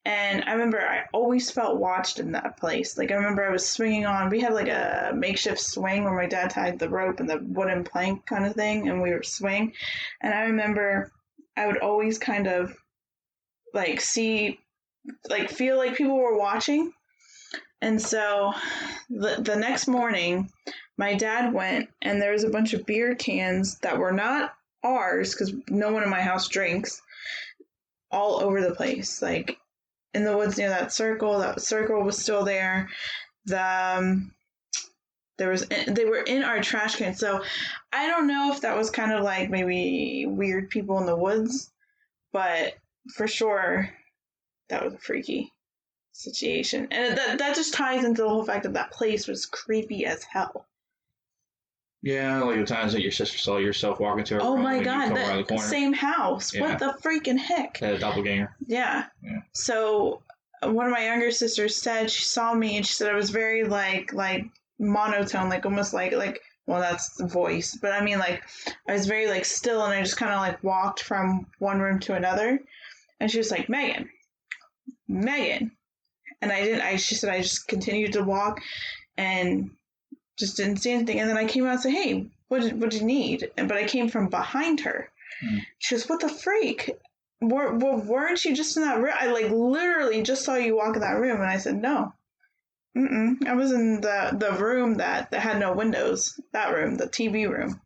And I remember I always felt watched in that place. Like, I remember I was swinging on, we had like a makeshift swing where my dad tied the rope and the wooden plank kind of thing, and we would swing. And I remember I would always kind of like feel like people were watching. And so the next morning, my dad went, and there was a bunch of beer cans that were not ours, because no one in my house drinks, all over the place, like in the woods near that circle. That circle was still there. They were in our trash can. So I don't know if that was kind of like maybe weird people in the woods, but for sure that was a freaky situation. And that just ties into the whole fact that place was creepy as hell. Yeah, like the times that your sister saw yourself walking to her room. Oh my God, the same house. Yeah. What the freaking heck? A doppelganger. Yeah. So one of my younger sisters said she saw me, and she said I was very like monotone, like almost like well, that's the voice, but I mean, like, I was very like still, and I just kind of like walked from one room to another, and she was like, Megan, and she said I just continued to walk and just didn't see anything. And then I came out and said, hey, what do you need? But I came from behind her. She goes, what the freak? Weren't you just in that room? I like literally just saw you walk in that room. And I said, no, I was in the room that had no windows. That room, the TV room.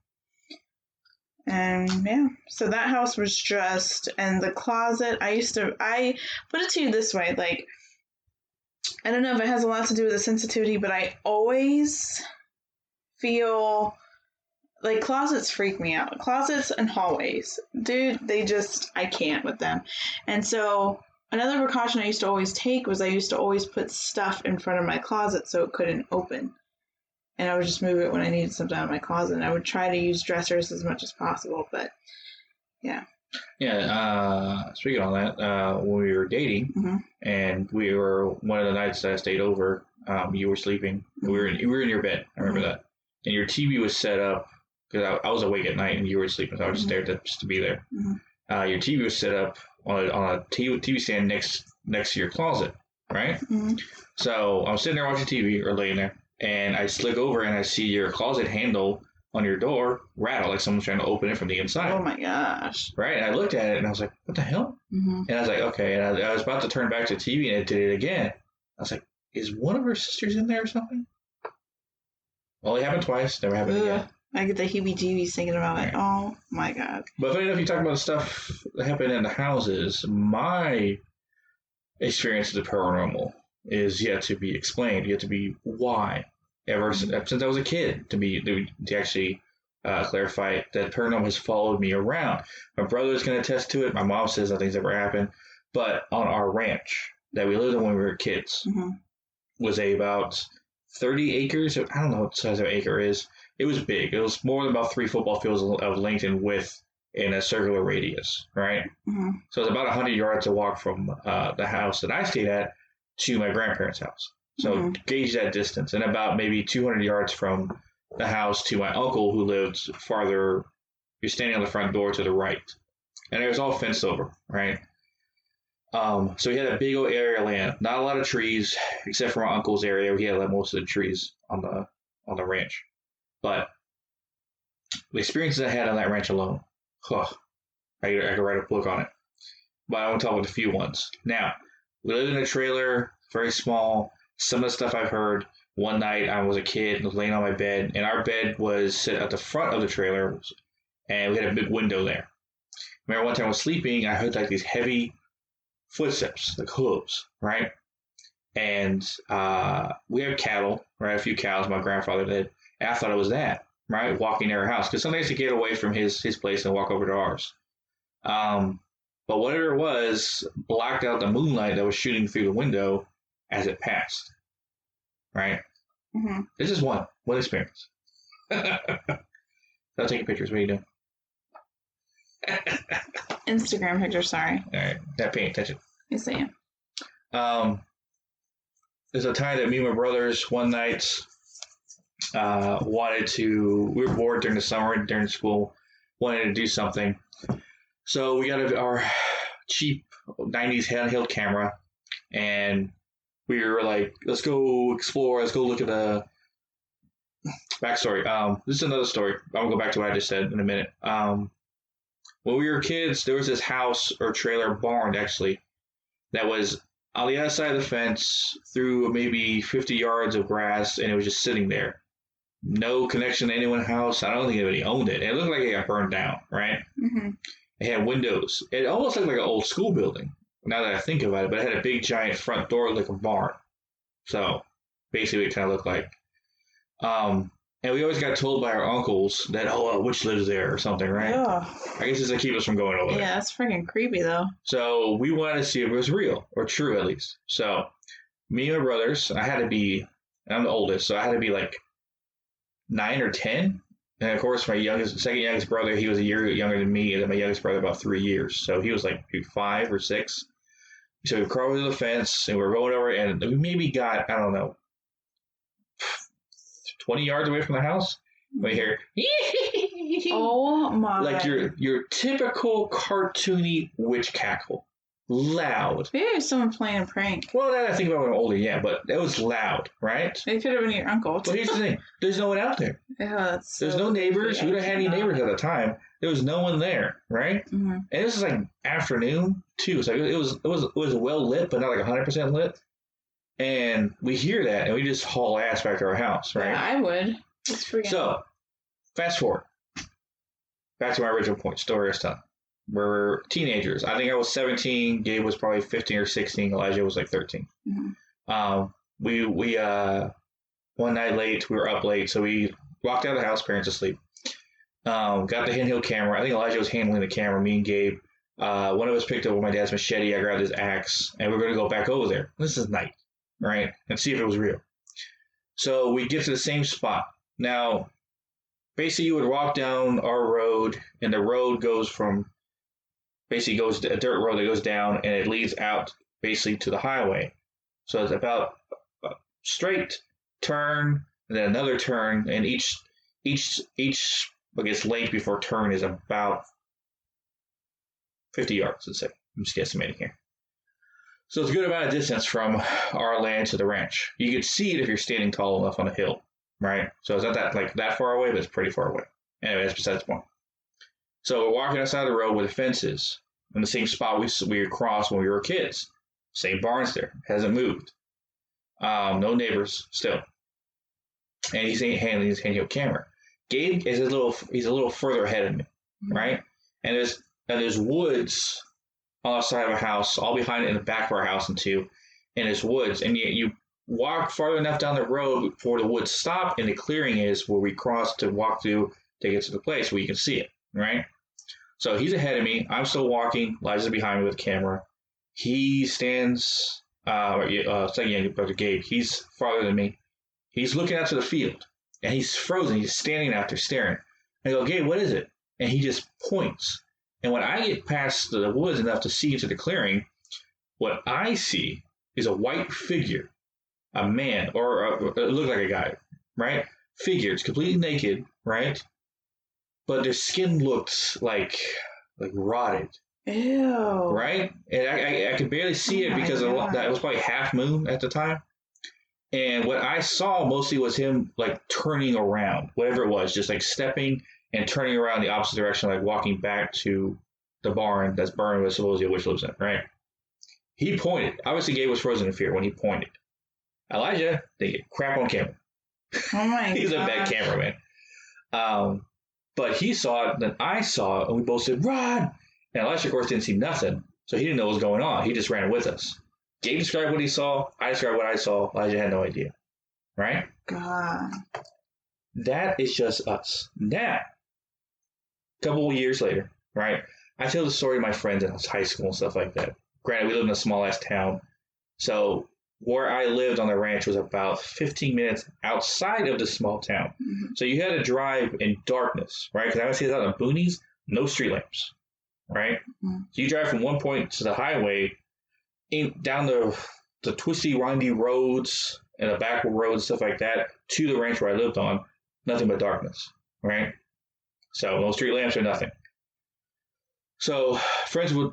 And yeah, so that house was just, and the closet, I put it to you this way, like, I don't know if it has a lot to do with the sensitivity, but I always feel like closets freak me out. Closets and hallways. Dude, I can't with them. And so another precaution I used to always take was I used to always put stuff in front of my closet so it couldn't open. And I would just move it when I needed something out of my closet. And I would try to use dressers as much as possible, but yeah. Yeah, speaking on that, when we were dating, and one of the nights that I stayed over, you were sleeping. We were in your bed. I remember that. And your TV was set up, because I was awake at night and you were sleeping, so I was just there just to be there. Your TV was set up on a TV stand next to your closet, right? So I'm sitting there watching TV or laying there, and I look over and I see your closet handle on your door rattle, like someone's trying to open it from the inside. Oh my gosh. Right? And I looked at it and I was like, what the hell? And I was like, okay. And I was about to turn back to TV and it did it again. I was like, is one of her sisters in there or something? Only happened twice, never happened again. I get the heebie-jeebies thinking about it. Oh my god. But funny enough, you talk about stuff that happened in the houses. My experience with the paranormal is yet to be explained, yet to be why. Ever since I was a kid, to actually clarify that paranormal has followed me around. My brother's can attest to it. My mom says nothing's ever happened. But on our ranch that we lived on when we were kids was about 30 acres. I don't know what the size of an acre is. It was big. It was more than about 3 football fields of length and width in a circular radius, right? So it's about 100 yards to walk from the house that I stayed at to my grandparents' house. So gauge that distance. And about maybe 200 yards from the house to my uncle who lived farther. You're standing on the front door to the right. And it was all fenced over, right? So he had a big old area of land. Not a lot of trees, except for my uncle's area. He had like most of the trees on the ranch. But the experiences I had on that ranch alone, I could write a book on it. But I want to talk about a few ones. Now, we lived in a trailer, very small. Some of the stuff I've heard, one night I was a kid and was laying on my bed, and our bed was set at the front of the trailer, and we had a big window there. Remember one time I was sleeping, I heard like these heavy footsteps, like hooves, right? And we have cattle, right? A few cows my grandfather did. And I thought it was that, right? Walking near our house. Because sometimes to get away from his place and walk over to ours. But whatever it was, blocked out the moonlight that was shooting through the window as it passed. Right? This is one experience. Stop taking pictures. What are you doing? Instagram picture, sorry. All right. Not paying attention. Yes, I am. There's a time that me and my brothers one night we were bored during the summer, during school, wanted to do something. So we got our cheap 90s handheld camera, and we were like, let's go explore, let's go look at the backstory. This is another story. I'm going to go back to what I just said in a minute. When we were kids, there was this house or trailer barn, actually, that was on the other side of the fence through maybe 50 yards of grass, and it was just sitting there. No connection to anyone's house. I don't think anybody owned it. And it looked like it got burned down, right? It had windows. It almost looked like an old school building, now that I think about it, but it had a big giant front door like a barn. So basically it kind of looked like. And we always got told by our uncles that, a witch lives there or something, right? Yeah. I guess it's to keep us from going over there. Yeah, that's freaking creepy, though. So we wanted to see if it was real, or true at least. So me and my brothers, I'm the oldest, so I had to be like 9 or 10. And of course, my second youngest brother, he was a year younger than me, and then my youngest brother about 3 years. So he was like maybe 5 or 6. So we crawled over the fence, and we were going over, and we maybe got, 20 yards away from the house. We hear, oh my! Like your typical cartoony witch cackle, loud. Maybe it was someone playing a prank. Well, now that I think about it, I'm older, yeah, but it was loud, right? It could have been your uncle. But here's the thing: there's no one out there. Yeah, there's no neighbors. We don't have any neighbors at the time. There was no one there, right? And this is like afternoon too. So it was well lit, but not like 100% lit. And we hear that, and we just haul ass back to our house, right? Yeah, I would. So, fast forward. Back to my original point, story I was telling. We're teenagers. I think I was 17. Gabe was probably 15 or 16. Elijah was like 13. Mm-hmm. We one night late. We were up late, so we walked out of the house. Parents asleep. Got the handheld camera. I think Elijah was handling the camera. Me and Gabe. One of us picked up my dad's machete. I grabbed his axe, and we're going to go back over there. This is night, right? And see if it was real. So we get to the same spot. Now, basically, you would walk down our road, and the road goes goes a dirt road that goes down, and it leads out basically to the highway. So it's about a straight turn, and then another turn, and each I guess length before turn is about 50 yards, let's say. I'm just guesstimating here. So it's a good amount of distance from our land to the ranch. You could see it if you're standing tall enough on a hill, right? So it's not that far away, but it's pretty far away. Anyway, that's besides the point. So we're walking outside the road where the fence is, in the same spot we crossed when we were kids. Same barns there, hasn't moved. No neighbors still. And he's handling his handheld camera. Gabe is he's a little further ahead of me, right? And there's woods on the side of a house, all behind it in the back of our house, and there's woods. And you walk far enough down the road before the woods stop, and the clearing is where we cross to walk through to get to the place where you can see it, right? So he's ahead of me. I'm still walking. Elijah's behind me with the camera. He stands, second brother Gabe, he's farther than me. He's looking out to the field, and he's frozen. He's standing out there staring. I go, Gabe, what is it? And he just points. And when I get past the woods enough to see into the clearing, what I see is a white figure, a man, or it looked like a guy, right? Figure, it's completely naked, right? But their skin looked like rotted. Ew. Right? And I could barely see it because that was probably half moon at the time. And what I saw mostly was him like turning around, whatever it was, just like stepping and turning around the opposite direction, like walking back to the barn that's burned with supposedly a witch lives in, right? He pointed. Obviously, Gabe was frozen in fear when he pointed. Elijah, they get crap on camera. Oh my He's a bad cameraman. But he saw it, then I saw it, and we both said, run! And Elijah, of course, didn't see nothing, so he didn't know what was going on. He just ran with us. Gabe described what he saw. I described what I saw. Elijah had no idea. Right? God. That is just us. Now, a couple of years later, right, I tell the story to my friends in high school and stuff like that. Granted, we lived in a small-ass town, so where I lived on the ranch was about 15 minutes outside of the small town. Mm-hmm. So you had to drive in darkness, right? Because I would say that on boonies, no street lamps, right? Mm-hmm. So you drive from one point to the highway, down the twisty, windy roads and the backward roads, stuff like that, to the ranch where I lived on, nothing but darkness, right? So no street lamps or nothing. So friends would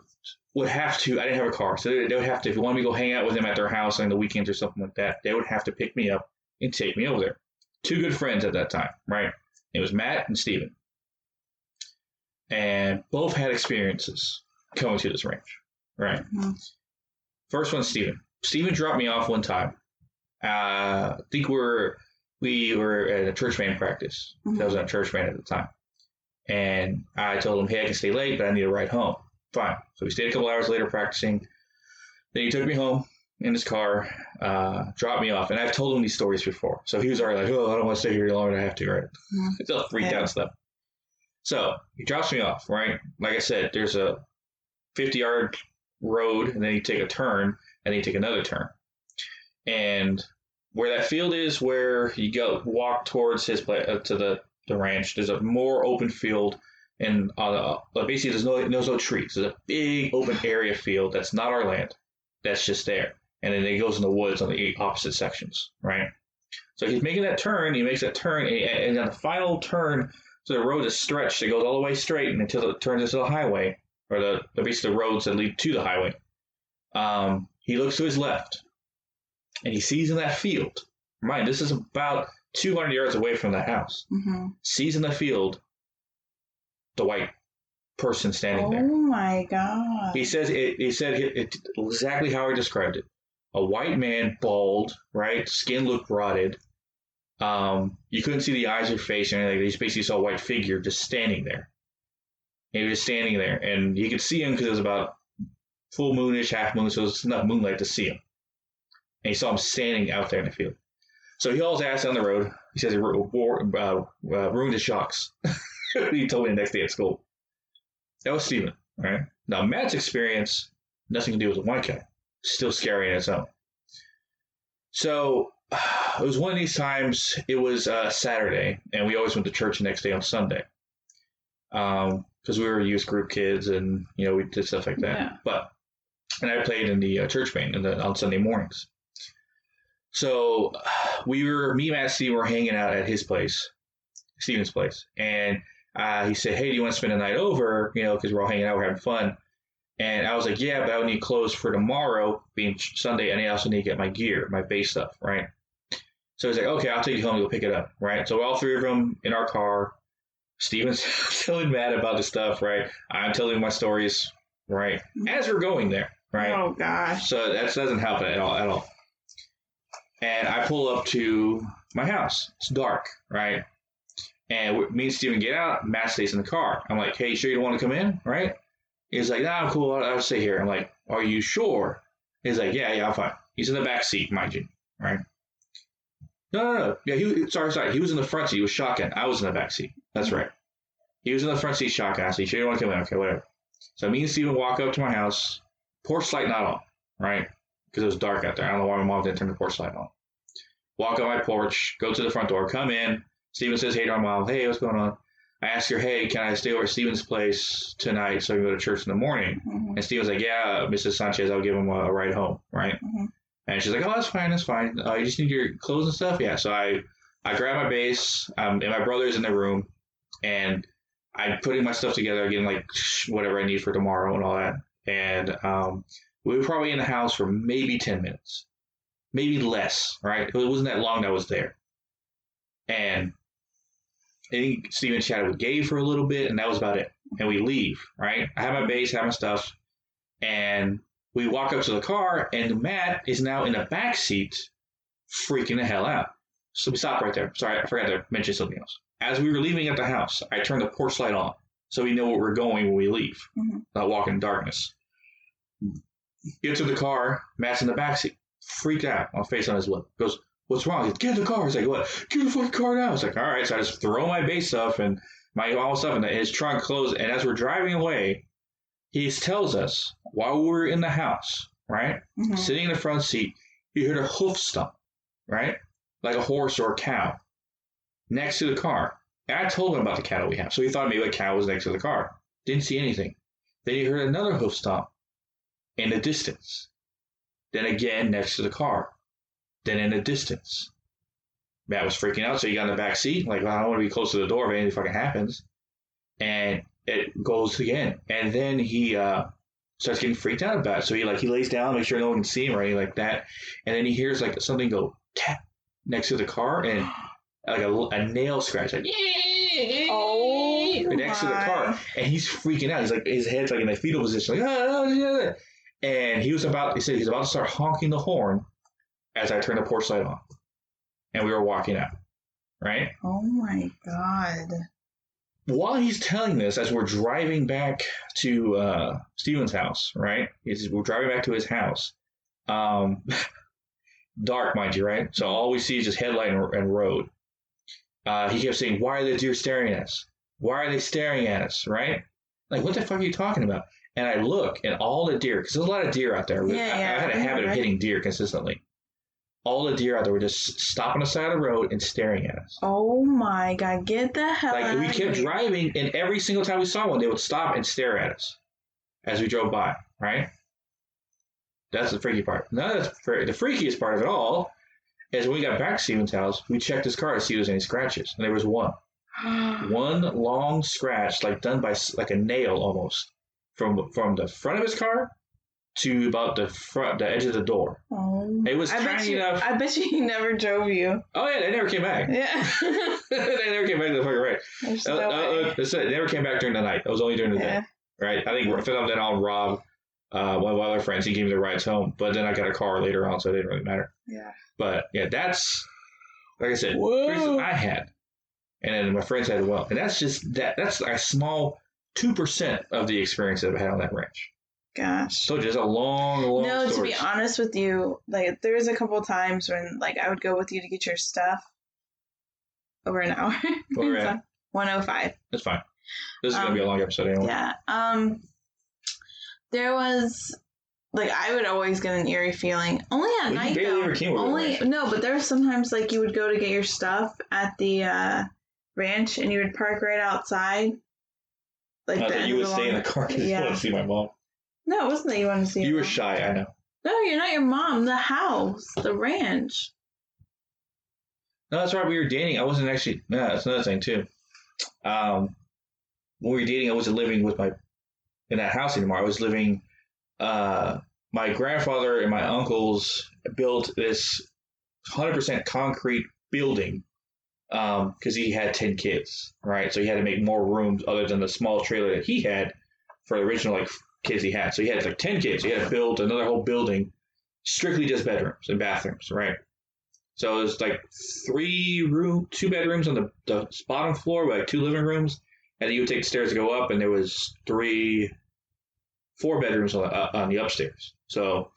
have to, I didn't have a car, so they would have to, if you wanted me to go hang out with them at their house on the weekends or something like that, they would have to pick me up and take me over there. Two good friends at that time, right? It was Matt and Steven. And both had experiences coming to this ranch, right? Mm-hmm. First one, Steven. Steven dropped me off one time. I think we were at a church band practice. Mm-hmm. I was on a church band at the time. And I told him, hey, I can stay late, but I need a ride home. Fine. So we stayed a couple hours later practicing. Then he took me home in his car, dropped me off. And I've told him these stories before. So he was already like, oh, I don't want to stay here longer than I have to, right? Mm-hmm. It's all freaked out and stuff. So he drops me off, right? Like I said, there's a 50-yard road, and then you take a turn, and then you take another turn. And where that field is, where you walk towards his place, to the ranch, there's a more open field, and basically there's no trees. There's a big open area field that's not our land, that's just there. And then it goes in the woods on the opposite sections, right? So he's making that turn, he makes that turn, and on the final turn, so the road is stretched, it goes all the way straight until it turns into the highway, or basically the roads that lead to the highway. He looks to his left, and he sees in that field, mind, this is about 200 yards away from the house, mm-hmm. sees in the field the white person standing there. Oh my God. He said it exactly how he described it. A white man, bald, right? Skin looked rotted. You couldn't see the eyes or face or anything. You just basically saw a white figure just standing there. And he was just standing there, and you could see him because it was about full moonish, half moon, so there's enough moonlight to see him. And he saw him standing out there in the field. So he hauls ass down the road. He says he ruined his shocks. He told me the next day at school. That was Steven, right? Now, Matt's experience, nothing to do with the white guy. Still scary in its own. So, it was one of these times, it was Saturday, and we always went to church the next day on Sunday. Because we were youth group kids, and, we did stuff like that. Yeah. And I played in the church band on Sunday mornings. So, me, Matt, and Steve were hanging out at his place, Steven's place, and he said, hey, do you want to spend the night over, because we're all hanging out, we're having fun. And I was like, yeah, but I would need clothes for tomorrow, being Sunday, and I also need to get my gear, my bass stuff, right? So he's like, okay, I'll take you home and go pick it up, right? So all three of them in our car. Steven's telling Matt about the stuff, right? I'm telling him my stories, right? As we're going there, right? Oh, gosh. So that doesn't help at all. And I pull up to my house. It's dark, right? And me and Steven get out. Matt stays in the car. I'm like, hey, sure you don't want to come in, right? He's like, nah, I'm cool. I'll stay here. I'm like, are you sure? He's like, yeah, I'm fine. He's in the back seat, mind you, right? No. Yeah, sorry. He was in the front seat. He was shotgun. I was in the back seat. That's right. He was in the front seat shotgun. I said, sure you don't want to come in? Okay, whatever. So me and Steven walk up to my house. Porch light not on, right? Because it was dark out there. I don't know why my mom didn't turn the porch light on. Walk on my porch, go to the front door, come in. Steven says, hey to our mom, hey, what's going on? I ask her, hey, can I stay over at Steven's place tonight so I can go to church in the morning? Mm-hmm. And Steven's like, yeah, Mrs. Sanchez, I'll give him a ride home, right? Mm-hmm. And she's like, oh, that's fine. You just need your clothes and stuff? Yeah, so I grab my bass, and my brother's in the room, and I'm putting my stuff together, getting like whatever I need for tomorrow and all that. And we were probably in the house for maybe 10 minutes, maybe less, right? It wasn't that long that I was there. And I think Steven chatted with Gabe for a little bit, and that was about it. And we leave, right? I have my bass, have my stuff, and we walk up to the car, and Matt is now in the back seat, freaking the hell out. So we stop right there. Sorry, I forgot to mention something else. As we were leaving at the house, I turned the porch light on, so we know where we're going when we leave, not walk in darkness. Get to the car, Matt's in the back seat, freaked out, on face on his lip. Goes, what's wrong? He's like, get in the car. He's like, what? Get in the fucking car now. It's like, all right. So I just throw my bass stuff and my all stuff in his trunk, clothes. And as we're driving away, he tells us while we were in the house, right? Mm-hmm. Sitting in the front seat, you heard a hoof stomp, right? Like a horse or a cow next to the car. And I told him about the cattle we have. So he thought maybe a cow was next to the car. Didn't see anything. Then he heard another hoof stomp in the distance. Then again next to the car. Then in the distance. Matt was freaking out, so he got in the back seat. Like, well, I don't want to be close to the door if anything fucking happens. And it goes again. And then he starts getting freaked out about it. So he lays down, make sure no one can see him or anything like that. And then he hears like something go tap next to the car and like a nail scratch. Like, next to the car. And he's freaking out. He's like, his head's like in a fetal position. Like, and he said he's about to start honking the horn as I turned the porch light on. And we were walking out. Right? Oh my God. While he's telling this, as we're driving back to Steven's house, right? We're driving back to his house. Dark, mind you, right? So all we see is just headlight and road. He kept saying, why are the deer staring at us? Why are they staring at us, right? Like, what the fuck are you talking about? And I look, and all the deer, because there's a lot of deer out there. I had a habit of hitting deer consistently. All the deer out there were just stopping on the side of the road and staring at us. Oh my God, get the hell out of here. Like, we kept driving, and every single time we saw one, they would stop and stare at us as we drove by, right? That's the freaky part. Now, the freakiest part of it all is when we got back to Steven's house, we checked his car to see if there was any scratches, and there was one. One long scratch, like done by like a nail almost, from the front of his car to about the edge of the door. Oh, it was tiny enough. I bet you he never drove you. Oh yeah, they never came back. Yeah, they never came back to the fucking right. They never came back during the night. It was only during the day. Right? I think from then on, Rob one of my other friends, he gave me the rides home. But then I got a car later on, so it didn't really matter. Yeah. But yeah, that's like I said, experiences I had, and then my friends had as well. And that's just that's a small 2% of the experience that I've had on that ranch. Gosh. So just a long No, story. to be honest with you, like there was a couple of times when like I would go with you to get your stuff. Over an hour. Where we're at? 105. That's fine. This is gonna be a long episode anyway. Yeah. There was like I would always get an eerie feeling. Only at night though. No, but there was sometimes like you would go to get your stuff at the ranch and you would park right outside. Like that you would stay in the car because you wanted to see my mom. No, it wasn't that you wanted to see you were shy, I know. No, you're not your mom. The house. The ranch. No, that's right. We were dating. I wasn't actually. No, that's another thing too. When we were dating, I wasn't living in that house anymore. I was living. My grandfather and my uncles built this 100% concrete building because he had 10 kids, right? So he had to make more rooms other than the small trailer that he had for the original kids he had. So he had 10 kids. He had to build another whole building, strictly just bedrooms and bathrooms, right? So it was 2 bedrooms on the bottom floor with 2 living rooms, and then you would take the stairs to go up, and there was 4 bedrooms on the upstairs. So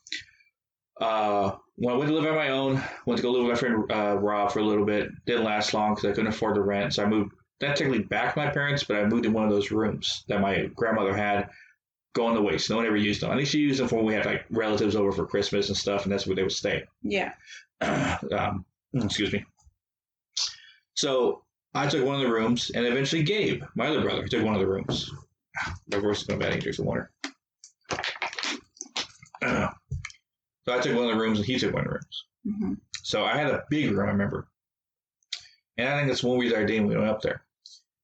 when I went to live on my own, went to go live with my friend Rob for a little bit. Didn't last long because I couldn't afford the rent, so I moved. Not technically back to my parents, but I moved in one of those rooms that my grandmother had going to waste. No one ever used them. I think she used them for when we had relatives over for Christmas and stuff, and that's where they would stay. Yeah. Excuse me. So I took one of the rooms, and eventually Gabe, my other brother, took one of the rooms. My voice is going bad. He drinks some water. So I took one of the rooms, and he took one of the rooms. Mm-hmm. So I had a big room, I remember. And I think that's one reason our day we went up there.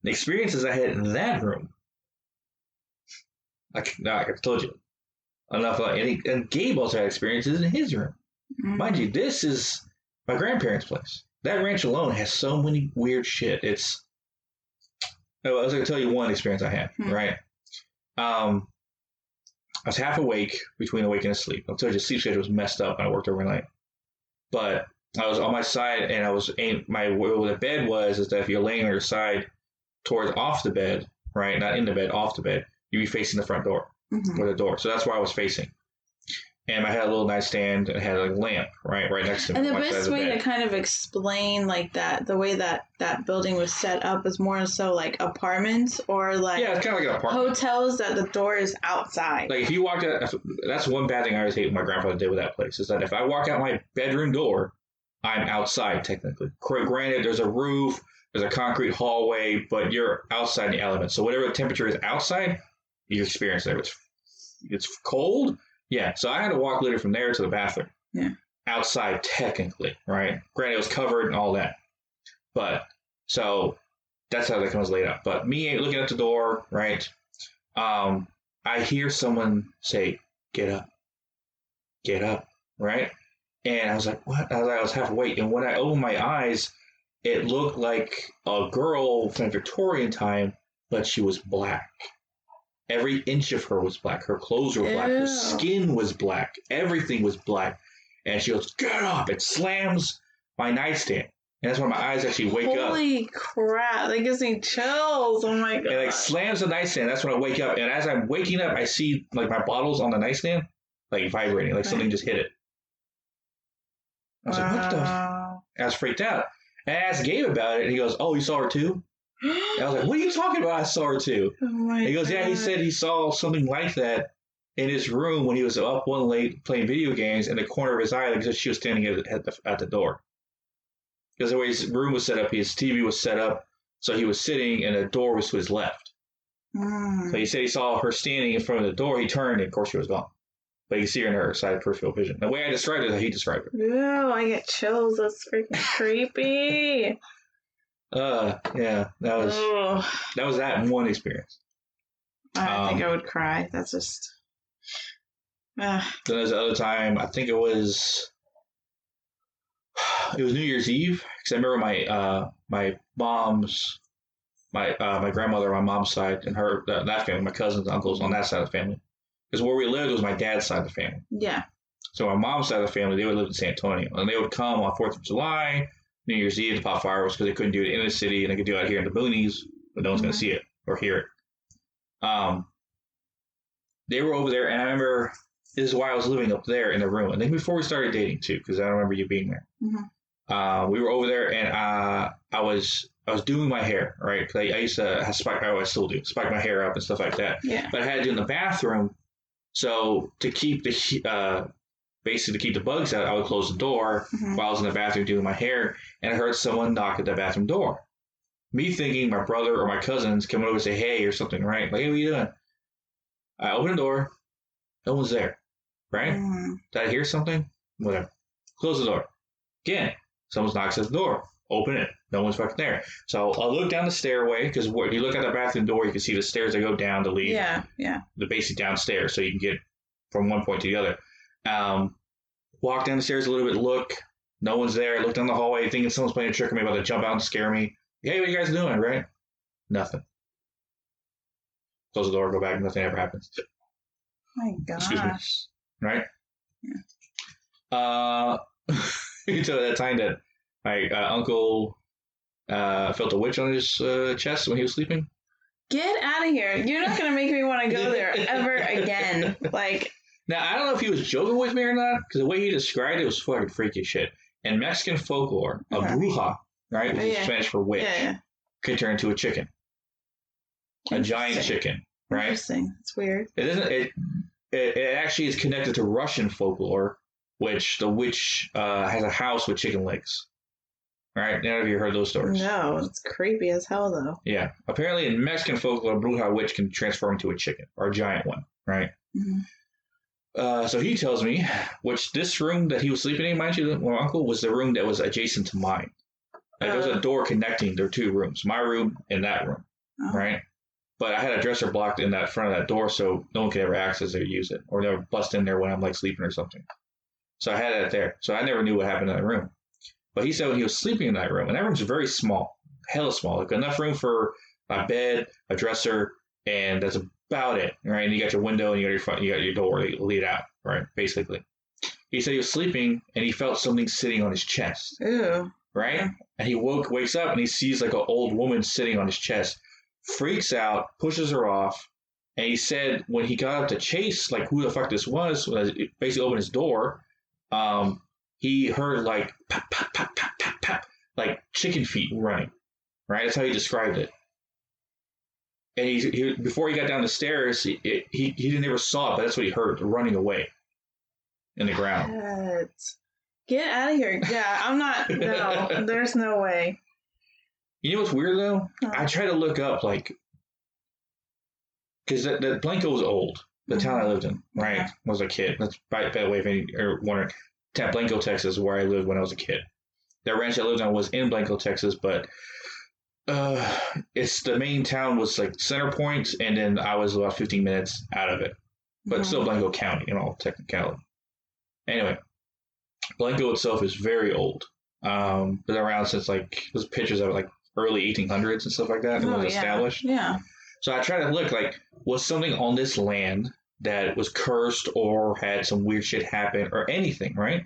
The experiences I had in that room, I told you enough. And Gabe also had experiences in his room. Mm-hmm. Mind you, this is my grandparents' place. That ranch alone has so many weird shit. I was going to tell you one experience I had, right? I was half awake, between awake and asleep. I'll tell you, the sleep schedule was messed up and I worked overnight. But I was on my side, and where the bed was is that if you're laying on your side towards off the bed, right, not in the bed, off the bed, you'd be facing the front door, or the door. So that's where I was facing. And I had a little nightstand and had a lamp right next to me. And the best way to kind of explain the way that building was set up is more so like apartments or it's kind of like an apartment. Hotels that the door is outside. Like if you walked out, that's one bad thing I always hate what my grandfather did with that place is that if I walk out my bedroom door, I'm outside technically. Granted, there's a roof, there's a concrete hallway, but you're outside the elements. So whatever the temperature is outside, you experience there. It's cold. Yeah, so I had to walk literally from there to the bathroom. Yeah. Outside, technically, right? Granted, it was covered and all that. But, so, that's how that comes laid out. But me looking at the door, right? I hear someone say, get up, right? And I was like, what? I was half awake. And when I opened my eyes, it looked like a girl from Victorian time, but she was black. Every inch of her was black. Her clothes were black. Her skin was black. Everything was black. And she goes, get up! It slams my nightstand. And that's when my eyes actually wake up. Holy crap. That gives me chills. Oh my God. And slams the nightstand. That's when I wake up. And as I'm waking up, I see my bottles on the nightstand, vibrating. Something just hit it. I was like, what the f-? I was freaked out. And I asked Gabe about it. And he goes, oh, you saw her too? And I was like, what are you talking about? I saw her too. Oh my he goes, yeah, he said he saw something like that in his room when he was up one late playing video games in the corner of his eye because she was standing at the door. Because the way his room was set up, his TV was set up, so he was sitting and the door was to his left. So he said he saw her standing in front of the door. He turned and of course she was gone. But you can see her in her side of peripheral vision. The way I described it is how he described it. Ew, I get chills. That's freaking creepy. Yeah, that was that one experience. I think I would cry. That's just. Then there's the other time. I think it was New Year's Eve because I remember my mom's my grandmother on my mom's side and her that family, my cousins, uncles on that side of the family. Because where we lived was my dad's side of the family. Yeah. So my mom's side of the family, they would live in San Antonio. And they would come on 4th of July, New Year's Eve to pop fireworks because they couldn't do it in the city and they could do it out here in the boonies, but no one's going to see it or hear it. They were over there, and I remember this is why I was living up there in the room. And then before we started dating, too, because I don't remember you being there. Mm-hmm. We were over there, and I was doing my hair, right? Because I used to have I still do, spike my hair up and stuff like that. Yeah. But I had to do it in the bathroom. So to keep the basically to keep the bugs out, I would close the door while I was in the bathroom doing my hair, and I heard someone knock at the bathroom door. Me thinking my brother or my cousins coming over and say, hey, or something, right? Like, hey, what are you doing? I open the door. No one's there, right? Did I hear something? Whatever. Close the door. Again, someone knocks at the door. Open it. No one's fucking there. So I'll look down the stairway, because when you look at the bathroom door, you can see the stairs that go down to lead. Yeah. The basic downstairs, so you can get from one point to the other. Walk down the stairs a little bit, look. No one's there. Look down the hallway, thinking someone's playing a trick on me, about to jump out and scare me. Hey, what are you guys doing, right? Nothing. Close the door, go back, nothing ever happens. My gosh. Excuse me. Right? Yeah. You tell that time that my uncle felt a witch on his chest when he was sleeping? Get out of here. You're not going to make me want to go there ever again. Like... Now, I don't know if he was joking with me or not, because the way he described it was fucking freaky shit. In Mexican folklore, a bruja, right, which is Spanish for witch, could turn into a chicken. A giant chicken, right? Interesting. It's weird. It isn't. It actually is connected to Russian folklore, which the witch has a house with chicken legs. Right? None of you heard those stories? No, it's creepy as hell, though. Yeah. Apparently, in Mexican folklore, a bruja witch can transform into a chicken, or a giant one, right? So he tells me, which this room that he was sleeping in, mind you, my uncle, was the room that was adjacent to mine. Like, there was a door connecting their two rooms, my room and that room, right? But I had a dresser blocked in that front of that door, so no one could ever access it or use it, or never bust in there when I'm like sleeping or something. So I had it there. So I never knew what happened in that room. But he said when he was sleeping in that room, and that room's very small, hella small, like enough room for a bed, a dresser, and that's about it, right? And you got your window and you got your door to lead out, right? Basically. He said he was sleeping and he felt something sitting on his chest. Ew. Right? Yeah. And he wakes up and he sees like an old woman sitting on his chest, freaks out, pushes her off. And he said when he got up to chase like who the fuck this was, when he basically opened his door, he heard like pop, pop, pop, pop, pop, pop, like chicken feet running. Right? That's how he described it. And he before he got down the stairs, he never saw it, but that's what he heard, running away in the ground. Get out of here. Yeah, I'm not, no, there's no way. You know what's weird, though? I tried to look up, like, because that Blanco was old, the town I lived in, right, when I was a kid. That's, by the way, if any are wondering, Blanco, Texas, where I lived when I was a kid. That ranch I lived on was in Blanco, Texas, but it's the main town was like Center Point, and then I was about 15 minutes out of it, but still Blanco County in all technicality. Anyway, Blanco itself is very old. Been around since like there's pictures of it like early 1800s and stuff like that. It was established. Yeah. So I tried to look like was something on this land that was cursed or had some weird shit happen or anything, right?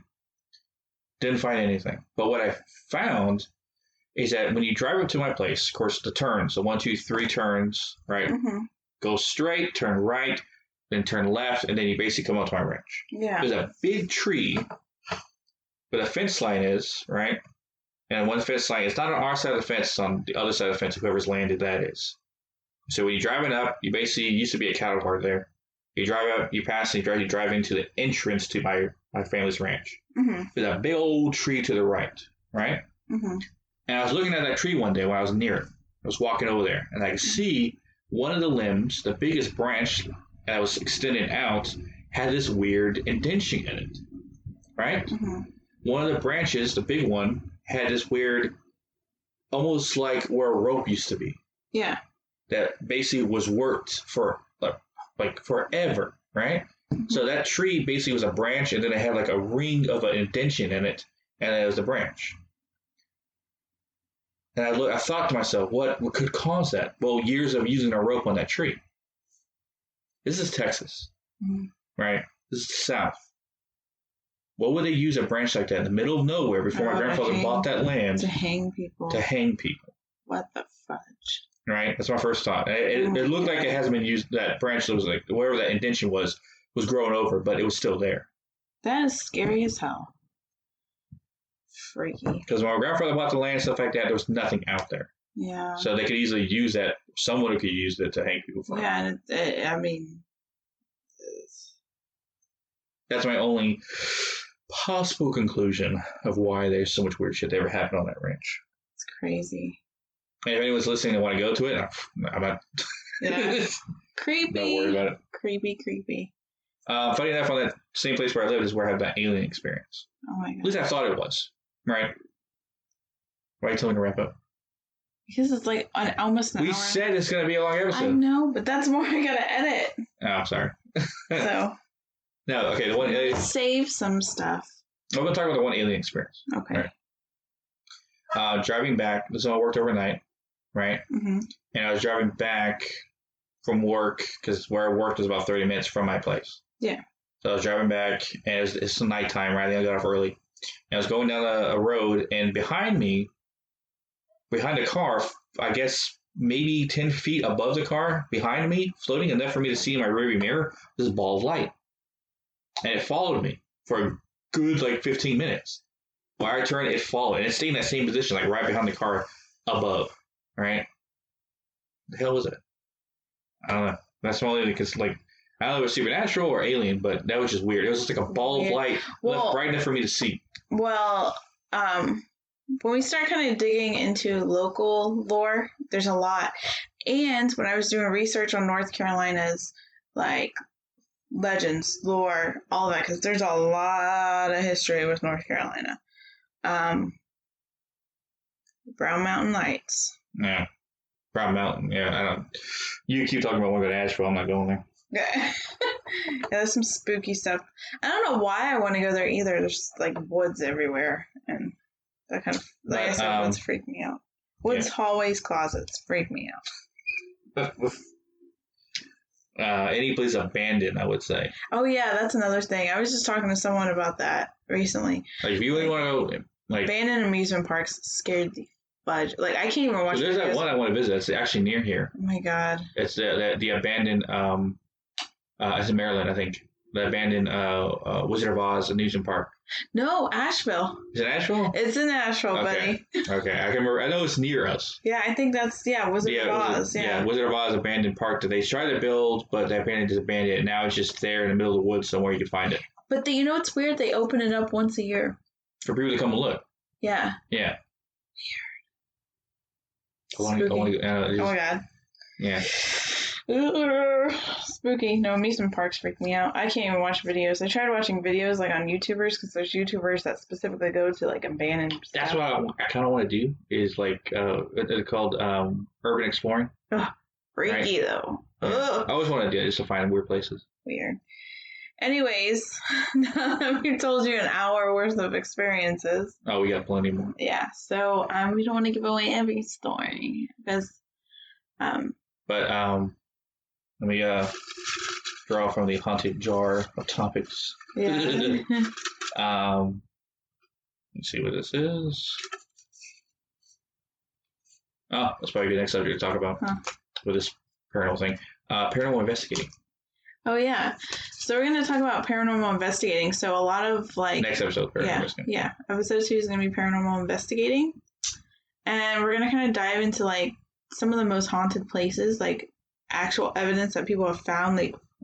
Didn't find anything. But what I found is that when you drive up to my place, of course, the turns, the 1, 2, 3 turns, right? Go straight, turn right, then turn left, and then you basically come out to my ranch. Yeah. There's a big tree where the fence line is, right? And one fence line, it's not on our side of the fence, it's on the other side of the fence, whoever's landed that is. So when you're driving up, you basically used to be a cattle guard there. You drive up, you pass, and you drive into the entrance to my family's ranch. There's a big old tree to the right, right? And I was looking at that tree one day when I was near it. I was walking over there, and I could see one of the limbs, the biggest branch that was extending out, had this weird indentation in it, right? One of the branches, the big one, had this weird, almost like where a rope used to be. Yeah. That basically was worked for like forever, right? So that tree basically was a branch, and then it had like a ring of an indentation in it, and it was the branch. And I thought to myself, what could cause that? Well, years of using a rope on that tree. This is Texas. Mm-hmm. Right? This is the South. What would they use a branch like that in the middle of nowhere before my grandfather bought that land? To hang people. What the fudge? Right? That's my first thought. It looked like it hasn't been used. That branch that was like, wherever that indention was growing over, but it was still there. That is scary as hell. Freaky. Because when my grandfather bought the land and stuff like that, there was nothing out there. Yeah. So they could easily use that. Someone could use it to hang people from. Yeah, and I mean, that's my only possible conclusion of why there's so much weird shit that ever happened on that ranch. It's crazy. And if anyone's listening and want to go to it, I'm not. Yeah. Creepy. Not worried about it. Creepy. Funny enough, on that same place where I lived is where I had that alien experience. Oh my god. At least I thought it was. Right? Why are you telling me to wrap up? Because it's like almost an hour. We said it's going to be a long episode. I know, but that's more I gotta edit. Oh, I'm sorry. So. No, okay. The one alien. Save some stuff. I'm going to talk about the one alien experience. Okay. Right. Driving back, this one I worked overnight, right? Mm-hmm. And I was driving back from work because where I worked was about 30 minutes from my place. Yeah. So I was driving back, and it's nighttime, right? I got off early. And I was going down a road, and behind the car, I guess maybe 10 feet above the car, behind me, floating enough for me to see in my rearview mirror, this ball of light. And it followed me for a good, 15 minutes. While I turned, it followed. And it stayed in that same position, right behind the car above, right? The hell was it? I don't know. That's only because, I don't know if it was supernatural or alien, but that was just weird. It was just like a ball of light left bright enough for me to see. Well, when we start kind of digging into local lore, there's a lot. And when I was doing research on North Carolina's, legends, lore, all of that, because there's a lot of history with North Carolina. Brown Mountain Lights. Yeah. Brown Mountain. Yeah, I don't. You keep talking about wanting to go to Asheville. I'm not going there. Yeah. There's some spooky stuff. I don't know why I want to go there either. There's woods everywhere, and that kind of I said, woods freak me out. Woods, hallways, closets freak me out. Any place abandoned, I would say. Oh yeah, that's another thing. I was just talking to someone about that recently. If you really want to go, abandoned amusement parks scared the fudge. I can't even watch. There's that one I want to visit. It's actually near here. Oh my god! It's the abandoned. It's in Maryland, I think. The abandoned Wizard of Oz amusement park. No, Asheville. Is it Asheville? It's in Asheville, okay. buddy. Okay, I can remember. I know it's near us. Yeah, I think that's Wizard of Oz. Wizard of Oz abandoned park that they tried to build, but they abandoned it. And now it's just there in the middle of the woods somewhere you can find it. But it's weird. They open it up once a year for people to come and look. Yeah. Yeah. Weird. Oh my god. Yeah. Spooky. No, amusement parks freak me out. I can't even watch videos. I tried watching videos on YouTubers because there's YouTubers that specifically go to abandoned stuff. That's what I kind of want to do is it's called urban exploring. Ugh, freaky right? Though. Yeah. I always want to do it just to find weird places. Weird. Anyways, now that we've told you an hour worth of experiences. Oh, we got plenty more. Yeah, so we don't want to give away every story because. Let me draw from the haunted jar of topics. Yeah. Let's see what this is. Oh, that's probably the next subject to talk about with this paranormal thing. Paranormal investigating. Oh, yeah. So we're going to talk about paranormal investigating. So a lot of next episode, paranormal investigating. Yeah. Episode 2 is going to be paranormal investigating. And we're going to kind of dive into some of the most haunted places, actual evidence that people have found,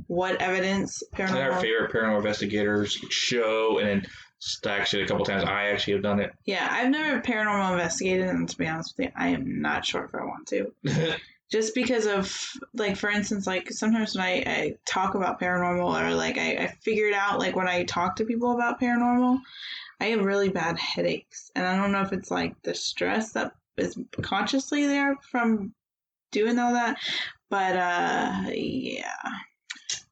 what evidence paranormal. Our favorite paranormal investigators show, and then actually a couple times I actually have done it. Yeah, I've never paranormal investigated, and to be honest with you, I am not sure if I want to. Just because of, for instance, sometimes when I talk about paranormal, or I figured out, when I talk to people about paranormal, I have really bad headaches, and I don't know if it's the stress that is consciously there from doing all that. But, yeah.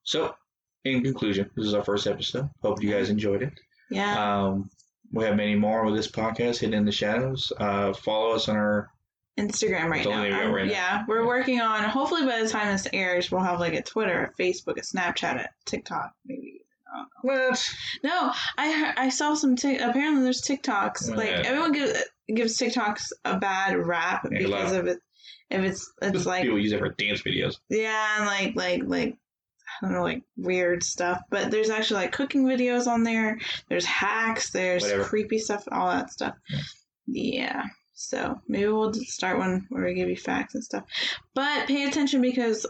So, in conclusion, this is our first episode. Hope you guys enjoyed it. Yeah. We have many more with this podcast, Hidden in the Shadows. Follow us on our Instagram right now. Yeah, we're working on. Hopefully, by the time this airs, we'll have like a Twitter, a Facebook, a Snapchat, a TikTok, maybe. What? No, I saw some. Apparently, there's TikToks. Like everyone gives TikToks a bad rap because of it. If it's like people use it for dance videos. Yeah, and like I don't know, like weird stuff. But there's actually like cooking videos on there. There's hacks. There's creepy stuff. All that stuff. Yeah. So maybe we'll start one where we give you facts and stuff. But pay attention because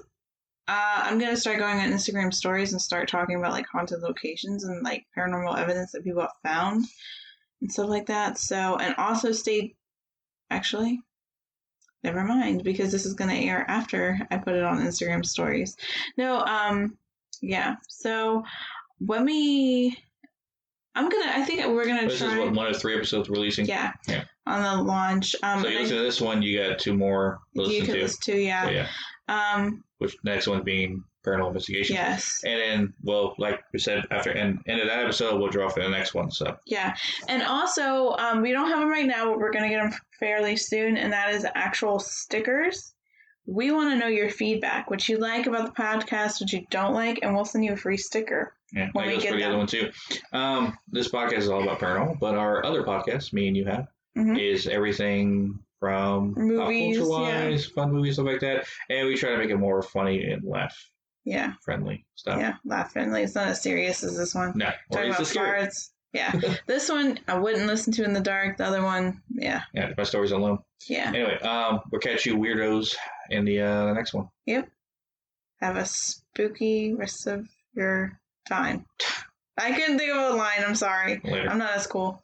I'm going to start going on Instagram stories and start talking about like haunted locations and like paranormal evidence that people have found and stuff like that. So, and also actually, never mind, because this is going to air after I put it on Instagram stories. No, yeah. So I think we're going to try. This is one of 3 episodes releasing. Yeah. On the launch. So you listen to this one, you got 2 more to listen to. You can listen to, yeah. So, which next one being Paranormal Investigation. Yes. And then, well, like we said, after end of that episode, we'll draw for the next one. So yeah. And also, we don't have them right now, but we're going to get them fairly soon, and that is actual stickers. We want to know your feedback, what you like about the podcast, what you don't like, and we'll send you a free sticker. Yeah, when we get for the other one too. This podcast is all about paranormal, but our other podcast, me and you have, is everything from movies, culture-wise, fun movies, stuff like that, and we try to make it more funny and friendly stuff. Yeah, laugh friendly. It's not as serious as this one. No, talking about farts. Yeah, this one I wouldn't listen to in the dark. The other one, yeah, my stories alone. Yeah. Anyway, we'll catch you weirdos in the next one. Yep. Have a spooky rest of your time. I couldn't think of a line. I'm sorry. Later. I'm not as cool.